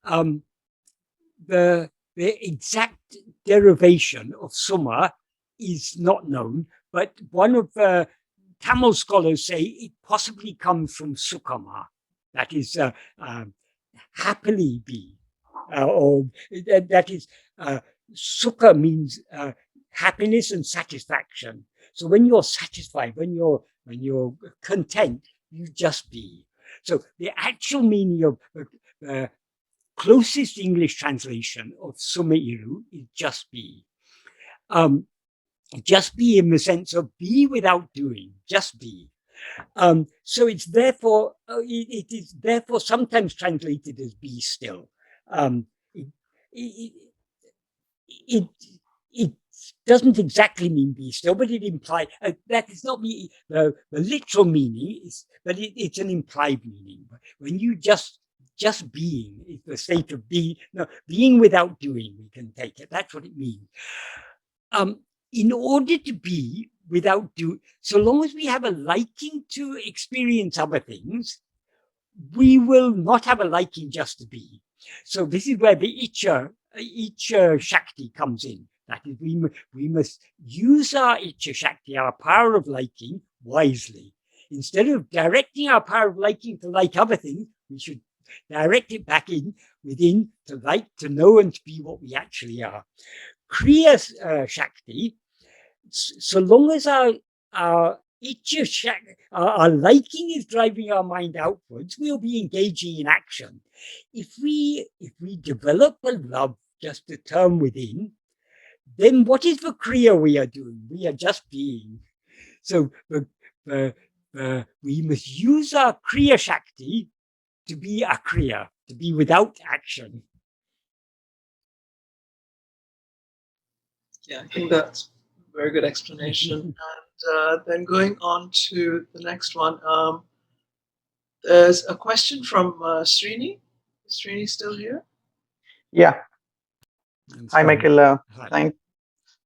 The exact derivation of summa is not known, but one of the Tamil scholars say it possibly comes from sukhama, that is happily be, or that is sukha means happiness and satisfaction. So when you're satisfied, when you're content, you just be. So the actual meaning of closest English translation of summa iru is just be. Just be in the sense of be without doing, just be. So it's therefore, it is therefore sometimes translated as be still. It doesn't exactly mean be still, but it implies that is not the literal meaning, but it's an implied meaning. When you just being is the state of being, no, being without doing, we can take it. That's what it means. In order to be without do, so long as we have a liking to experience other things, we will not have a liking just to be. So this is where the Icha Shakti comes in. That is, we must use our Icha Shakti, our power of liking, wisely. Instead of directing our power of liking to like other things, we should direct it back within to like, to know, and to be what we actually are. Kriya Shakti, so long as our Icha Shakti, our liking is driving our mind outwards, we'll be engaging in action. If we develop a love, just a term within, then what is the Kriya we are doing? We are just being. So we must use our Kriya Shakti to be akriya, to be without action. Yeah, I think that's a very good explanation. And then going on to the next one, there's a question from Srini. Is Srini still here? Yeah. Hi, Michael. Hi.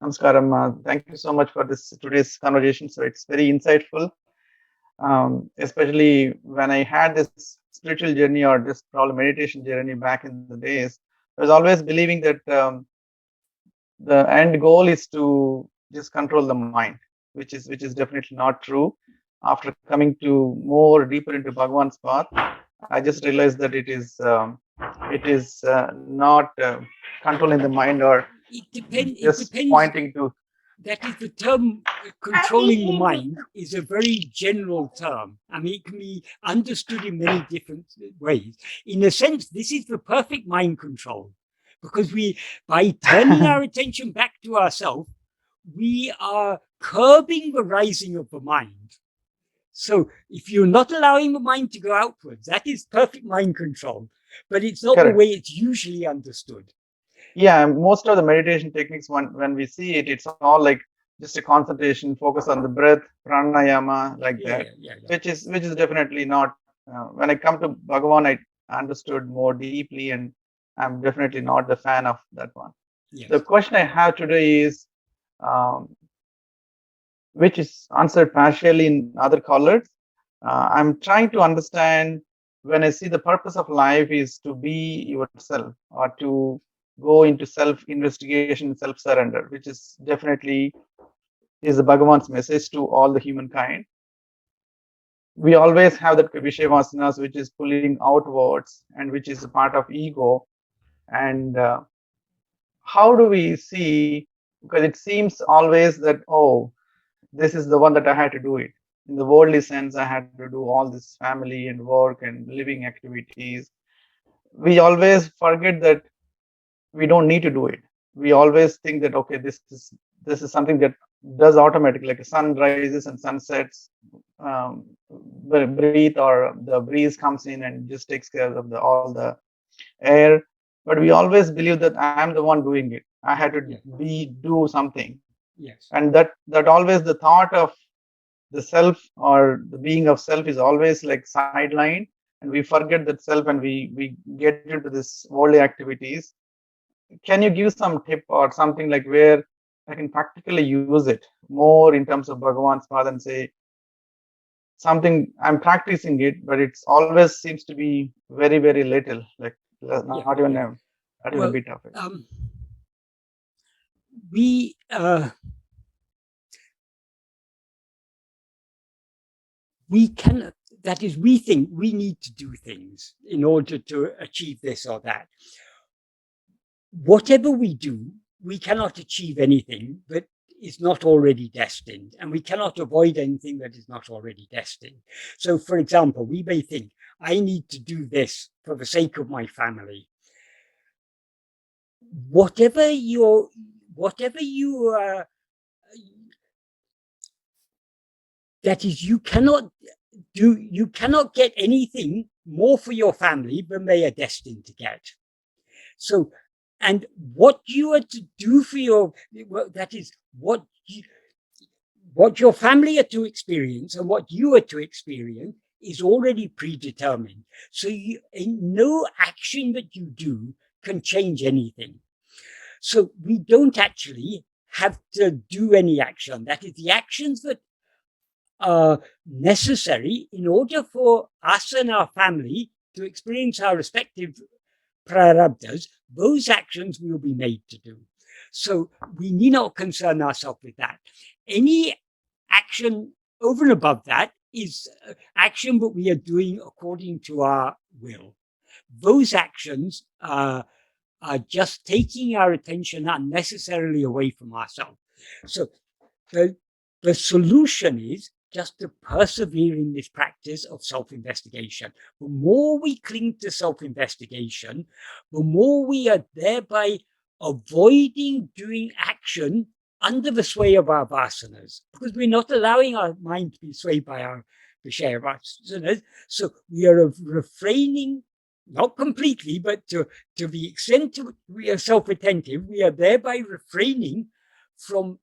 Namaskaram. Thank you so much for today's conversation. So it's very insightful, especially when I had this spiritual journey or this probably meditation journey back in the days. I was always believing that the end goal is to just control the mind, which is definitely not true. After coming to more deeper into Bhagavan's path, I just realized that it is not controlling the mind, or just pointing to. That is, the term controlling the mind is a very general term. I mean, it can be understood in many different ways. In a sense, this is the perfect mind control, because by turning our attention back to ourselves, we are curbing the rising of the mind. So if you're not allowing the mind to go outwards, that is perfect mind control, but it's not Correct. the way it's usually understood. Yeah, most of the meditation techniques, when we see it, it's all like just a concentration, focus on the breath, pranayama, like that, which is definitely not. When I come to Bhagavan, I understood more deeply, and I'm definitely not the fan of that one. Yes. The question I have today is, which is answered partially in other colors. I'm trying to understand, when I see the purpose of life is to be yourself, or to go into self-investigation, self-surrender, which is definitely is the Bhagavan's message to all the humankind. We always have that Vishayavasanas, which is pulling outwards and which is a part of ego. And how do we see, because it seems always that, oh, this is the one that I had to do it. In the worldly sense, I had to do all this family and work and living activities. We always forget that we don't need to do it. We always think that, okay, this is something that does automatically, like the sun rises and sun sets, breathe, or the breeze comes in and just takes care of all the air. But we always believe that I am the one doing it. I had to do something. Yes. And that always the thought of the self or the being of self is always like sidelined, and we forget that self, and we get into this worldly activities. Can you give some tip or something like where I can practically use it more in terms of Bhagavan's path and say something I'm practicing it, but it's always seems to be very, very little, like not even a bit of it. We cannot, that is, we think we need to do things in order to achieve this or that. Whatever we do, we cannot achieve anything that is not already destined, and we cannot avoid anything that is not already destined. So, for example, we may think, I need to do this for the sake of my family. Whatever you that is, you cannot get anything more for your family than they are destined to get. So, and what you are to do for that is what your family are to experience and what you are to experience is already predetermined. So no action that you do can change anything. So we don't actually have to do any action. That is, the actions that are necessary in order for us and our family to experience our respective prarabdhas, those actions will be made to do. So we need not concern ourselves with that. Any action over and above that is action that we are doing according to our will. Those actions are just taking our attention unnecessarily away from ourselves. So the solution is just to persevere in this practice of self-investigation. The more we cling to self-investigation, the more we are thereby avoiding doing action under the sway of our vasanas, because we're not allowing our mind to be swayed by our vishaya vasanas. So we are refraining, not completely, but to the extent to which we are self-attentive, we are thereby refraining from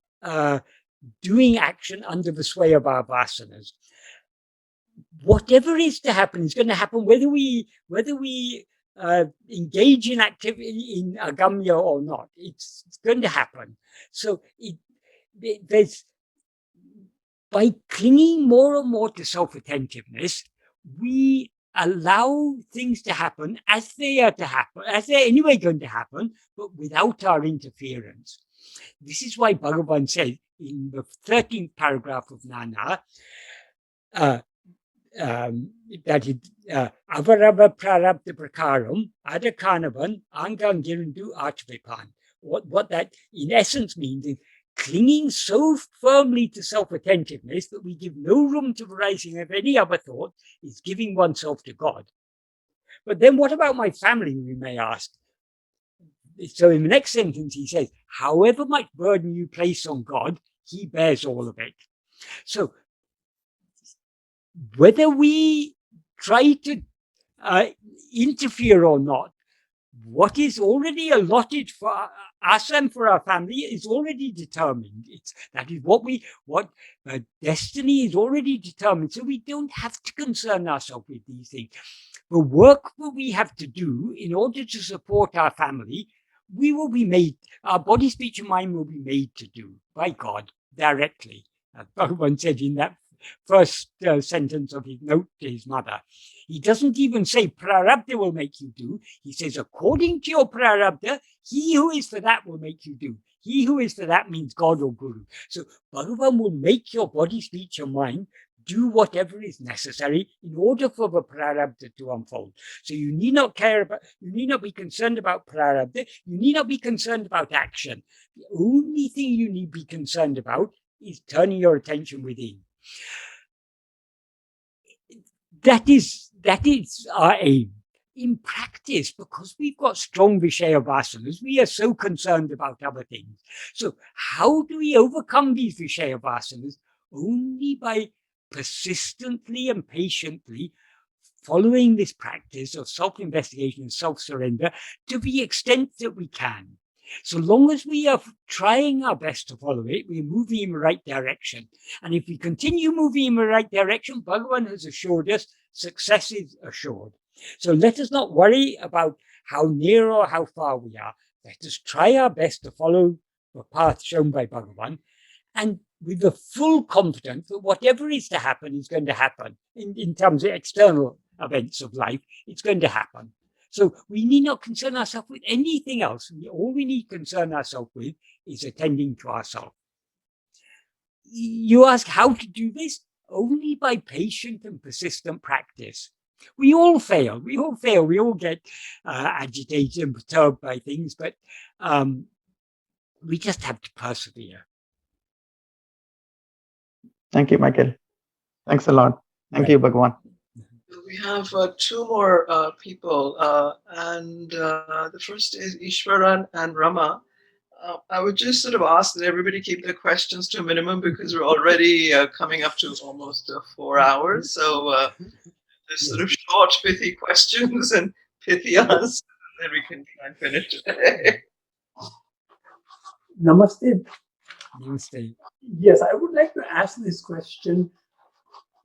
doing action under the sway of our vasanas. Whatever is to happen is going to happen, whether we engage in activity in agamya or not. It's going to happen. So there's, by clinging more and more to self-attentiveness, we allow things to happen as they are to happen, as they're anyway going to happen, but without our interference. This is why Bhagavan says in the 13th paragraph of Nāṉ Ār, that it avarava prarabdha prakaram adakanavan angangirindu archvipan. What that in essence means is clinging so firmly to self-attentiveness that we give no room to the rising of any other thought is giving oneself to God. But then what about my family, we may ask? So in the next sentence, he says, however much burden you place on God, he bears all of it. So whether we try to interfere or not, what is already allotted for us and for our family is already determined. That is what destiny is already determined. So we don't have to concern ourselves with these things. The work that we have to do in order to support our family, we will be made, our body, speech, and mind will be made to do by God directly. As Bhagavan said in that first sentence of his note to his mother. He doesn't even say prarabdha will make you do. He says, according to your prarabdha, he who is for that will make you do. He who is for that means God or Guru. So Bhagavan will make your body, speech, and mind do whatever is necessary in order for the prarabdha to unfold. So you need not be concerned about prarabdha. You need not be concerned about action. The only thing you need to be concerned about is turning your attention within. That is our aim. In practice, because we've got strong vishaya vasanas, we are so concerned about other things. So how do we overcome these vishaya vasanas? Only by persistently and patiently following this practice of self-investigation and self-surrender to the extent that we can. So long as we are trying our best to follow it, we're moving in the right direction. And if we continue moving in the right direction, Bhagavan has assured us success is assured. So let us not worry about how near or how far we are. Let us try our best to follow the path shown by Bhagavan, and with the full confidence that whatever is to happen is going to happen in terms of external events of life, it's going to happen. So we need not concern ourselves with anything else. All we need to concern ourselves with is attending to ourselves. You ask how to do this? Only by patient and persistent practice. We all fail. We all get agitated and perturbed by things, but we just have to persevere. Thank you, Michael. Thanks a lot. Thank you, Bhagavan. We have two more people, and the first is Ishwaran and Rama. I would just sort of ask that everybody keep their questions to a minimum because we're already coming up to almost 4 hours. So there's sort of short, pithy questions and pithy answers, and then we can try and finish today. Namaste. Namaste. Yes, I would like to ask this question.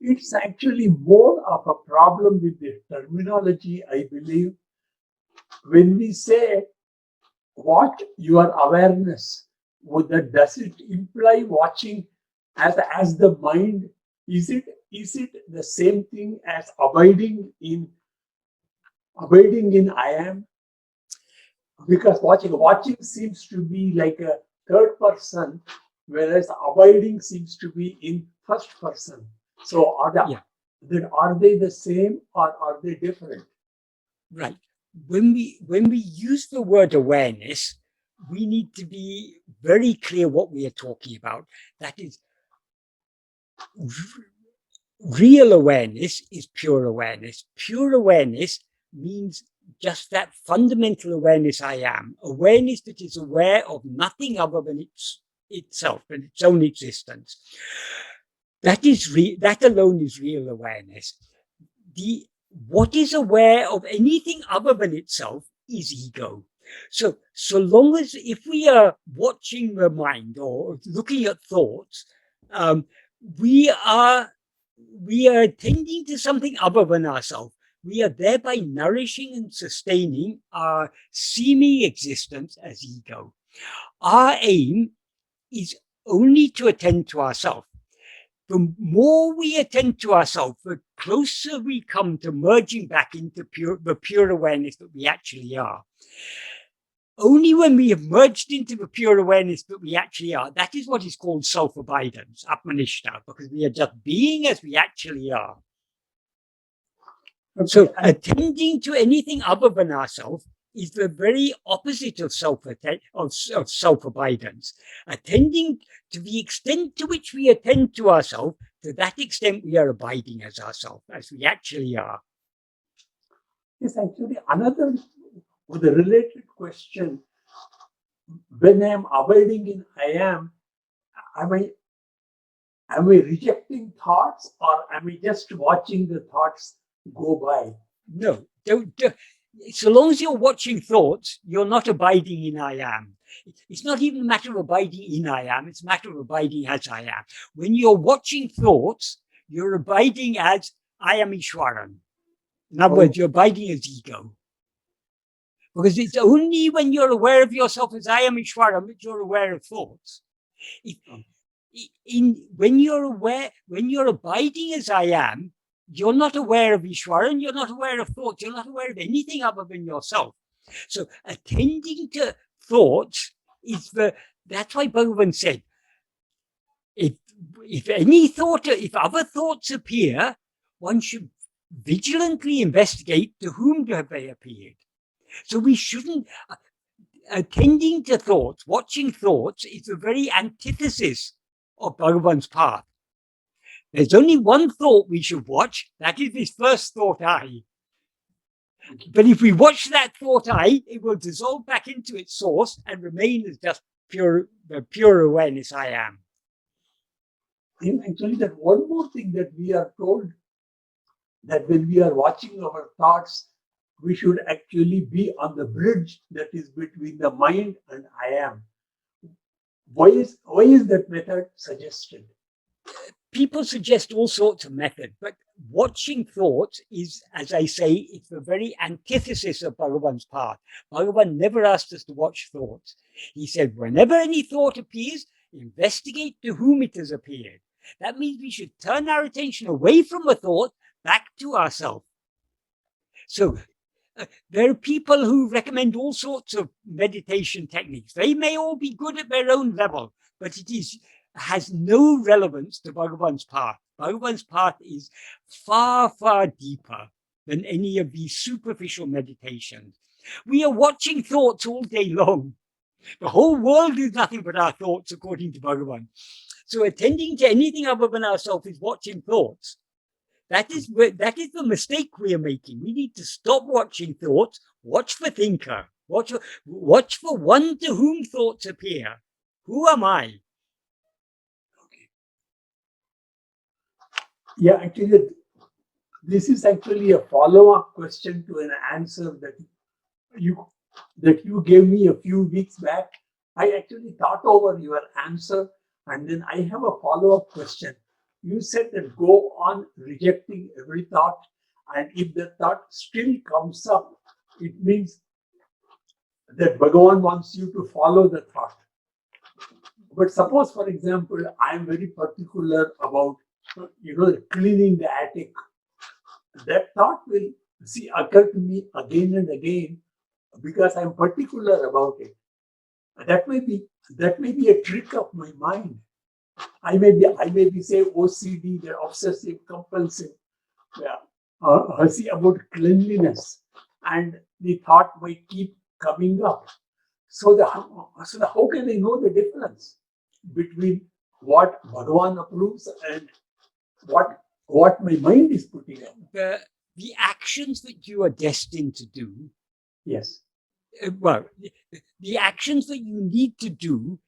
It's actually more of a problem with the terminology, I believe. When we say watch your awareness, does it imply watching as the mind? Is it the same thing as abiding in I am? Because watching seems to be like a third person, whereas abiding seems to be in first person. So are they the same or are they different? Right. When we use the word awareness, we need to be very clear what we are talking about. That is, real awareness is pure awareness. Pure awareness means just that fundamental awareness I am. Awareness that is aware of nothing other than itself and its own existence. That alone is real awareness. What is aware of anything other than itself is ego. So long as if we are watching the mind or looking at thoughts, we are attending to something other than ourselves. We are thereby nourishing and sustaining our seeming existence as ego. Our aim is only to attend to ourselves. The more we attend to ourselves, the closer we come to merging back into the pure awareness that we actually are. Only when we have merged into the pure awareness that we actually are, that is what is called self-abidance, Atma-vichara, because we are just being as we actually are. Okay. So attending to anything other than ourselves is the very opposite of self-abidance. Attending to the extent to which we attend to ourselves, to that extent we are abiding as ourselves, as we actually are. Yes, actually, another with a related question. When I am abiding in I am I rejecting thoughts or am I just watching the thoughts go by? No, don't. So long as you're watching thoughts, you're not abiding in I am. It's not even a matter of abiding in I am, it's a matter of abiding as I am. When you're watching thoughts, you're abiding as I am Ishwaran. In other words, you're abiding as ego. Because it's only when you're aware of yourself as I am Ishwaran that you're aware of thoughts. When you're abiding as I am, you're not aware of Ishwaran, you're not aware of thoughts, you're not aware of anything other than yourself. So attending to thoughts that's why Bhagavan said, if other thoughts appear, one should vigilantly investigate to whom have they appeared. So we shouldn't, attending to thoughts, watching thoughts is the very antithesis of Bhagavan's path. There's only one thought we should watch, that is this first thought I. But if we watch that thought I, it will dissolve back into its source and remain as just the pure awareness I am. And actually, that one more thing that we are told, that when we are watching our thoughts, we should actually be on the bridge that is between the mind and I am. Why is that method suggested? People suggest all sorts of methods, but watching thoughts is, as I say, it's the very antithesis of Bhagavan's path. Bhagavan never asked us to watch thoughts. He said, whenever any thought appears, investigate to whom it has appeared. That means we should turn our attention away from the thought back to ourselves. So there are people who recommend all sorts of meditation techniques. They may all be good at their own level, but it has no relevance to Bhagavan's path. Bhagavan's path is far, far deeper than any of these superficial meditations. We are watching thoughts all day long. The whole world is nothing but our thoughts, according to Bhagavan. So attending to anything other than ourselves is watching thoughts. That is the mistake we are making. We need to stop watching thoughts, watch the thinker, watch for one to whom thoughts appear. Who am I? Yeah, actually, this is actually a follow-up question to an answer that you gave me a few weeks back. I actually thought over your answer, and then I have a follow-up question. You said that go on rejecting every thought, and if the thought still comes up, it means that Bhagavan wants you to follow the thought. But suppose, for example, I am very particular about cleaning the attic. That thought will occur to me again and again because I'm particular about it. That may be a trick of my mind. I may be say OCD, the obsessive compulsive, about cleanliness, and the thought might keep coming up. So how can I know the difference between what Bhagavan approves and what my mind is putting up? The actions that you are destined to do. Yes. The actions that you need to do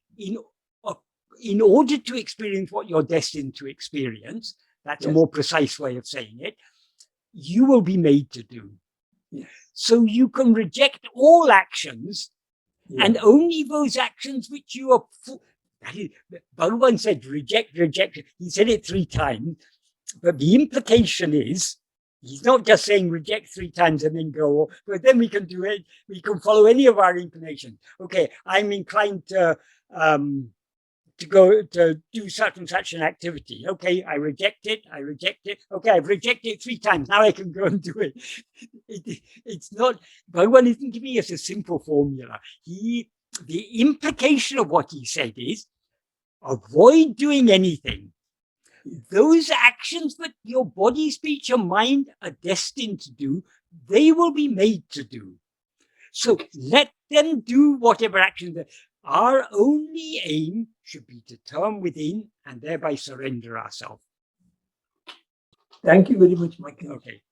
in order to experience what you're destined to experience, that's a more precise way of saying it, you will be made to do. Yes. So you can reject all actions, and only those actions which you are... Bhagavan said, reject. He said it 3 times, but the implication is, he's not just saying reject 3 times and then go, but then we can do it. We can follow any of our inclinations. Okay, I'm inclined to go to do such and such an activity. Okay, I reject it. Okay, I've rejected it 3 times. Now I can go and do it. It's not, Bhagavan isn't giving us a simple formula. The implication of what he said is, avoid doing anything. Those actions that your body, speech, and mind are destined to do, they will be made to do. So let them do whatever actions. Our only aim should be to turn within and thereby surrender ourselves. Thank you very much, Michael. Okay.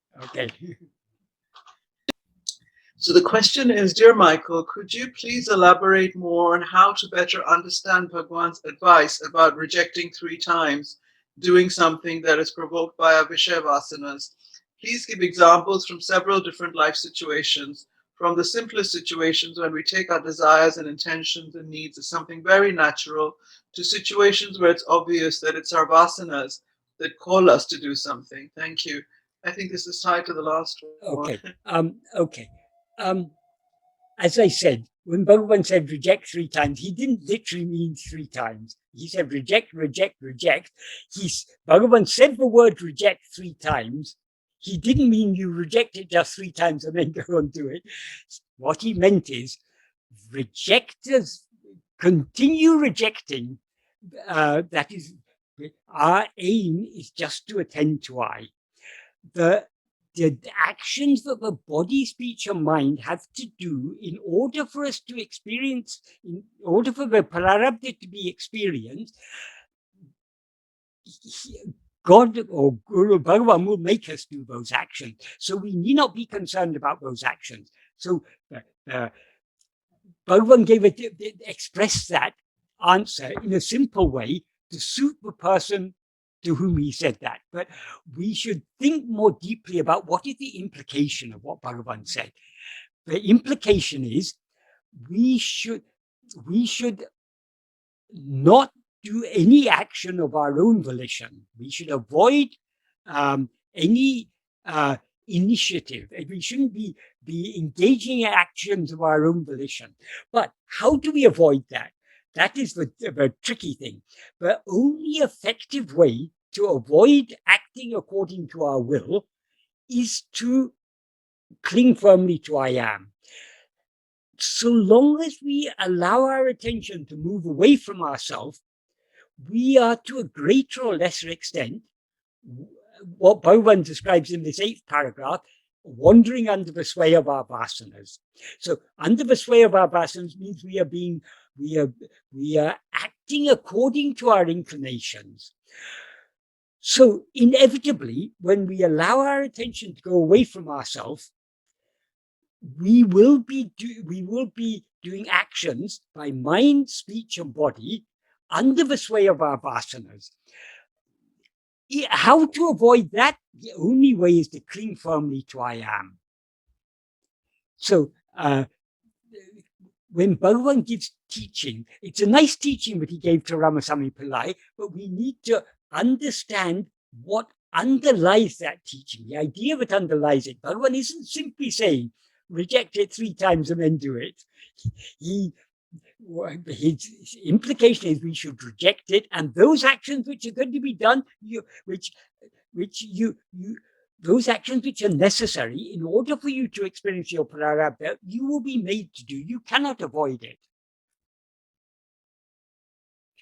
So the question is, dear Michael, could you please elaborate more on how to better understand Bhagavan's advice about rejecting 3 times doing something that is provoked by our Vishaya vasanas? Please give examples from several different life situations, from the simplest situations when we take our desires and intentions and needs as something very natural, to situations where it's obvious that it's our vasanas that call us to do something. Thank you. I think this is tied to the last one. Okay. As I said, when Bhagavan said reject 3 times, he didn't literally mean 3 times. He said reject. Bhagavan said the word reject 3 times. He didn't mean you reject it just 3 times and then go and do it. What he meant is rejectors continue rejecting. That is, our aim is just to attend to I. The actions that the body, speech, and mind have to do in order for us to experience, in order for the prarabdha to be experienced, God or Guru Bhagavan will make us do those actions. So we need not be concerned about those actions. So Bhagavan expressed that answer in a simple way to suit the person to whom he said that. But we should think more deeply about what is the implication of what Bhagavan said. The implication is we should not do any action of our own volition. We should avoid any initiative. We shouldn't be engaging in actions of our own volition. But how do we avoid that? That is the tricky thing. The only effective way to avoid acting according to our will is to cling firmly to I am. So long as we allow our attention to move away from ourselves, we are to a greater or lesser extent what Bhagavan describes in this 8th paragraph, wandering under the sway of our vasanas. So under the sway of our vasanas means we are acting according to our inclinations. So inevitably, when we allow our attention to go away from ourselves, we will be doing actions by mind, speech, and body under the sway of our vasanas. How to avoid that? The only way is to cling firmly to I am. So when Bhagavan gives teaching, it's a nice teaching that he gave to Ramasamy Pillai, but we need to understand what underlies that teaching, the idea that underlies it. Bhagavan isn't simply saying, reject it 3 times and then do it. His implication is we should reject it, and those actions which are going to be done, those actions which are necessary in order for you to experience your prarabdha, you will be made to do. You cannot avoid it.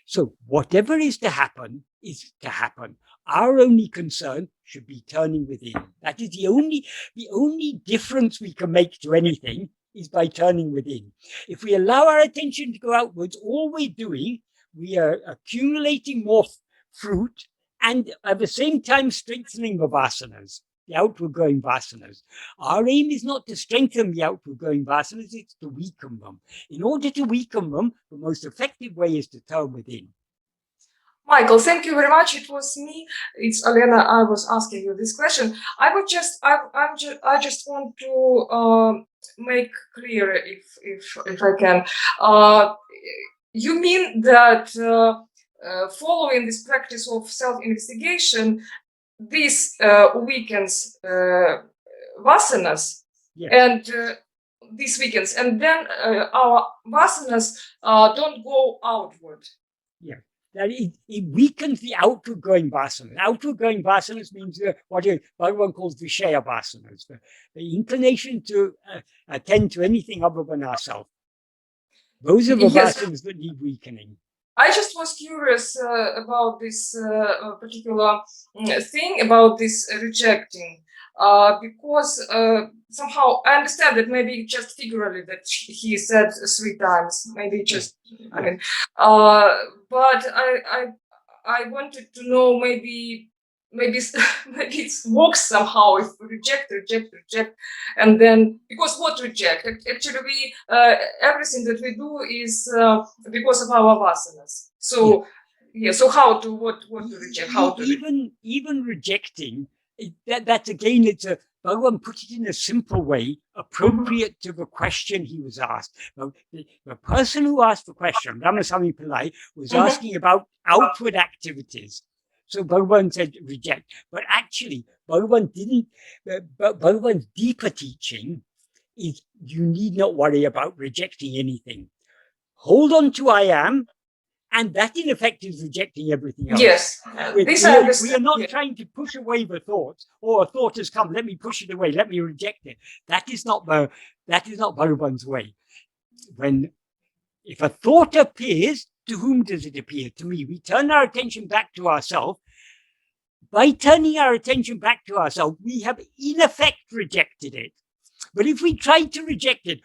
So whatever is to happen is to happen. Our only concern should be turning within. That is the only difference we can make to anything is by turning within. If we allow our attention to go outwards, all we're doing, we are accumulating more fruit and at the same time strengthening the vasanas, the outward going vasanas. Our aim is not to strengthen the outward going vasanas, it's to weaken them. In order to weaken them, the most effective way is to turn within. Michael, thank you very much. It was me. It's Elena. I was asking you this question. I just want to make clear, if I can. You mean that following this practice of self-investigation, this weakens vasanas, yes. and this weakens, and then our vasanas don't go outward. Yeah. That it weakens the outward going vasanas. Outward going vasanas means what Bhagavan calls Vishaya vasanas, the inclination to attend to anything other than ourselves. Those are the vasanas that need weakening. I just was curious about this particular thing, about this rejecting, because somehow I understand that maybe just figuratively that he said 3 times, maybe just, I mean, but I wanted to know maybe it works somehow if we reject, and then because what reject? Actually, we everything that we do is because of our vasanas. So so how to what to reject? How to even rejecting that again, it's a Bhagavan put it in a simple way, appropriate to the question he was asked. The person who asked the question, Ramasamy Pillai, was asking about outward activities. So Bhagavan said reject. But actually, Bhagavan didn't, Bhagavan's deeper teaching is you need not worry about rejecting anything. Hold on to I am, and that in effect is rejecting everything else. Yes, we are not trying to push away the thoughts, or a thought has come, let me push it away, let me reject it. That is not Bhagavan's way. If a thought appears, to whom does it appear? To me. We turn our attention back to ourselves. By turning our attention back to ourselves, we have in effect rejected it. But if we try to reject it,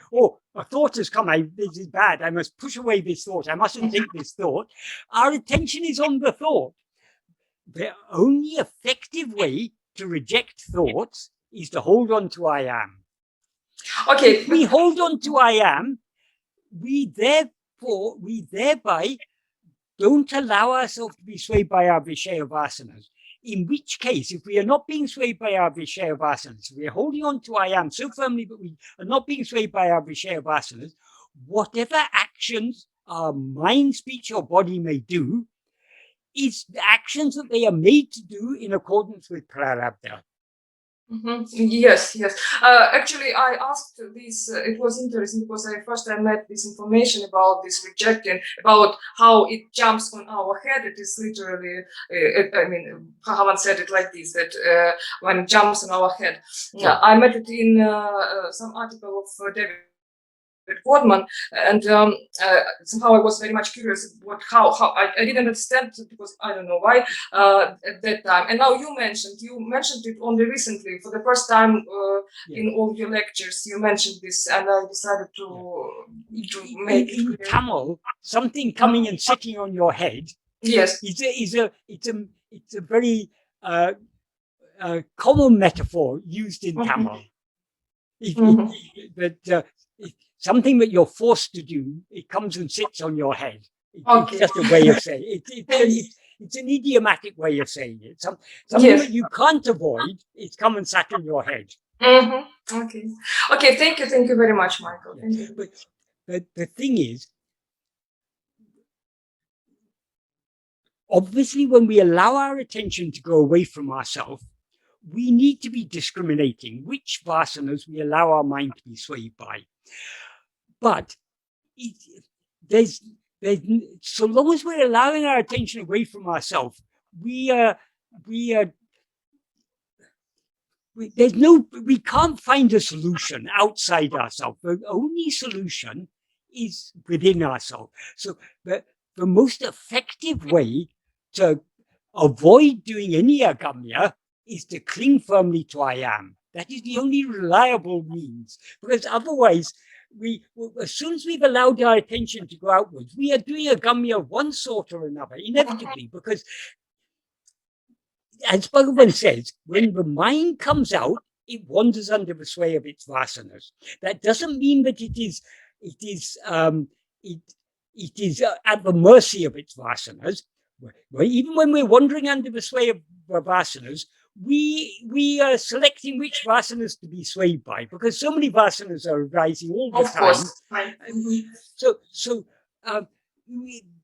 a thought has come, this is bad, I must push away this thought, I mustn't think this thought, our attention is on the thought. The only effective way to reject thoughts is to hold on to I am. Okay. If we hold on to I am, we thereby don't allow ourselves to be swayed by our Vishaya vasanas. In which case, if we are not being swayed by our Vishaya vasanas, we are holding on to I am so firmly, but we are not being swayed by our Vishaya vasanas, whatever actions our mind, speech, or body may do, is the actions that they are made to do in accordance with prarabdha. Yes, yes. Actually, I asked this. It was interesting because first I met this information about this rejecting, about how it jumps on our head. It is literally, I mean, Bhagavan said it like this, that when it jumps on our head. I met it in some article of David Godman, and somehow I was very much curious how I didn't understand it because I don't know why at that time. And now you mentioned it only recently for the first time in all your lectures. You mentioned this, and I decided to make it in Tamil, something coming and sitting on your head. Yes, it's a very common metaphor used in Tamil. But something that you're forced to do, it comes and sits on your head. It's just a way of saying it. It's an idiomatic way of saying it. Something that you can't avoid, it's come and sat on your head. Okay. Thank you very much, Michael. Thank you. But the thing is, obviously, when we allow our attention to go away from ourselves, we need to be discriminating which vasanas we allow our mind to be swayed by. But there's so long as we're allowing our attention away from ourselves, we can't find a solution outside ourselves. The only solution is within ourselves. So the most effective way to avoid doing any agamya is to cling firmly to I am. That is the only reliable means, because otherwise, as soon as we've allowed our attention to go outwards, we are doing agamya of one sort or another, inevitably, because as Bhagavan says, when the mind comes out, it wanders under the sway of its vasanas. That doesn't mean that it is at the mercy of its vasanas. Even when we're wandering under the sway of the vasanas, we are selecting which vasanas to be swayed by, because so many vasanas are arising all the time.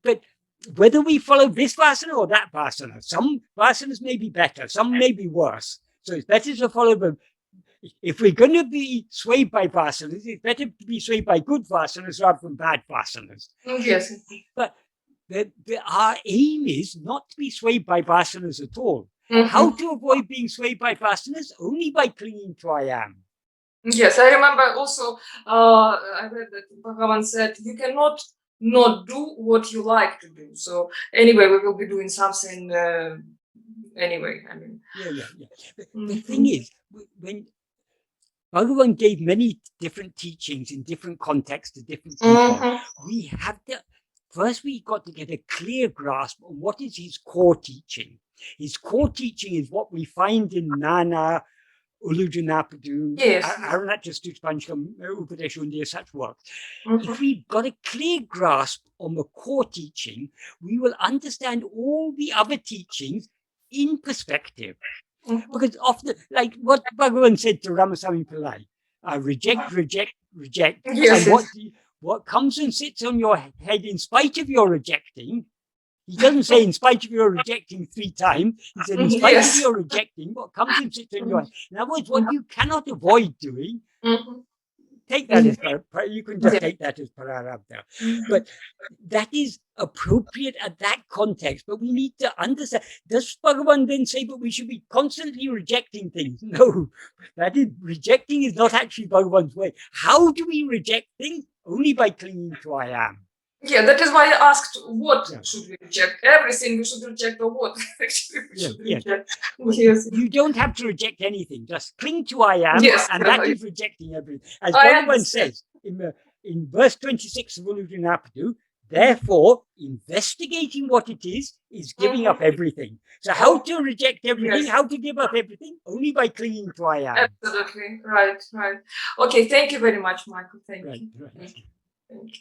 But whether we follow this vasana or that vasana, some vasanas may be better, some may be worse. So it's better to follow them. If we're going to be swayed by vasanas, it's better to be swayed by good vasanas rather than bad vasanas. Yes. But our aim is not to be swayed by vasanas at all. How to avoid being swayed by vasanas? Only by clinging to I am. Yes, I remember also, I read that Bhagavan said, you cannot not do what you like to do. So anyway, we will be doing something anyway. I mean, The thing is, when Bhagavan gave many different teachings in different contexts to different people, we have to first we've got to get a clear grasp on what is his core teaching. His core teaching is what we find in Nāṉ Ār, Uḷḷadu Nāṛpadu, Aruṇācala Aṣṭakam, Upadēśa Undiyār, such work. If we've got a clear grasp on the core teaching, we will understand all the other teachings in perspective. Because often, like what Bhagavan said to Ramaswami Pillai, reject. Yes. And what comes and sits on your head in spite of your rejecting, he doesn't say in spite of your rejecting 3 times, he said in spite of your rejecting, what comes and sits on your head. In other words, what you cannot avoid doing, take that as you can just take that as pararabdha. But that is appropriate at that context. But we need to understand. Does Bhagavan then say that we should be constantly rejecting things? No, rejecting is not actually Bhagavan's way. How do we reject things? Only by clinging to I am. Yeah, that is why I asked what should we reject. Everything we should reject, or what actually we should reject. Yes. You don't have to reject anything. Just cling to I am, and that is rejecting everything. As Bhagavan says in verse 26 of Uḷḷadu Nāṛpadu, therefore, investigating what it is giving up everything. So how to reject everything, how to give up everything? Only by clinging to I am. Absolutely. Right. Okay, thank you very much, Michael. Thank you. Right. Thank you.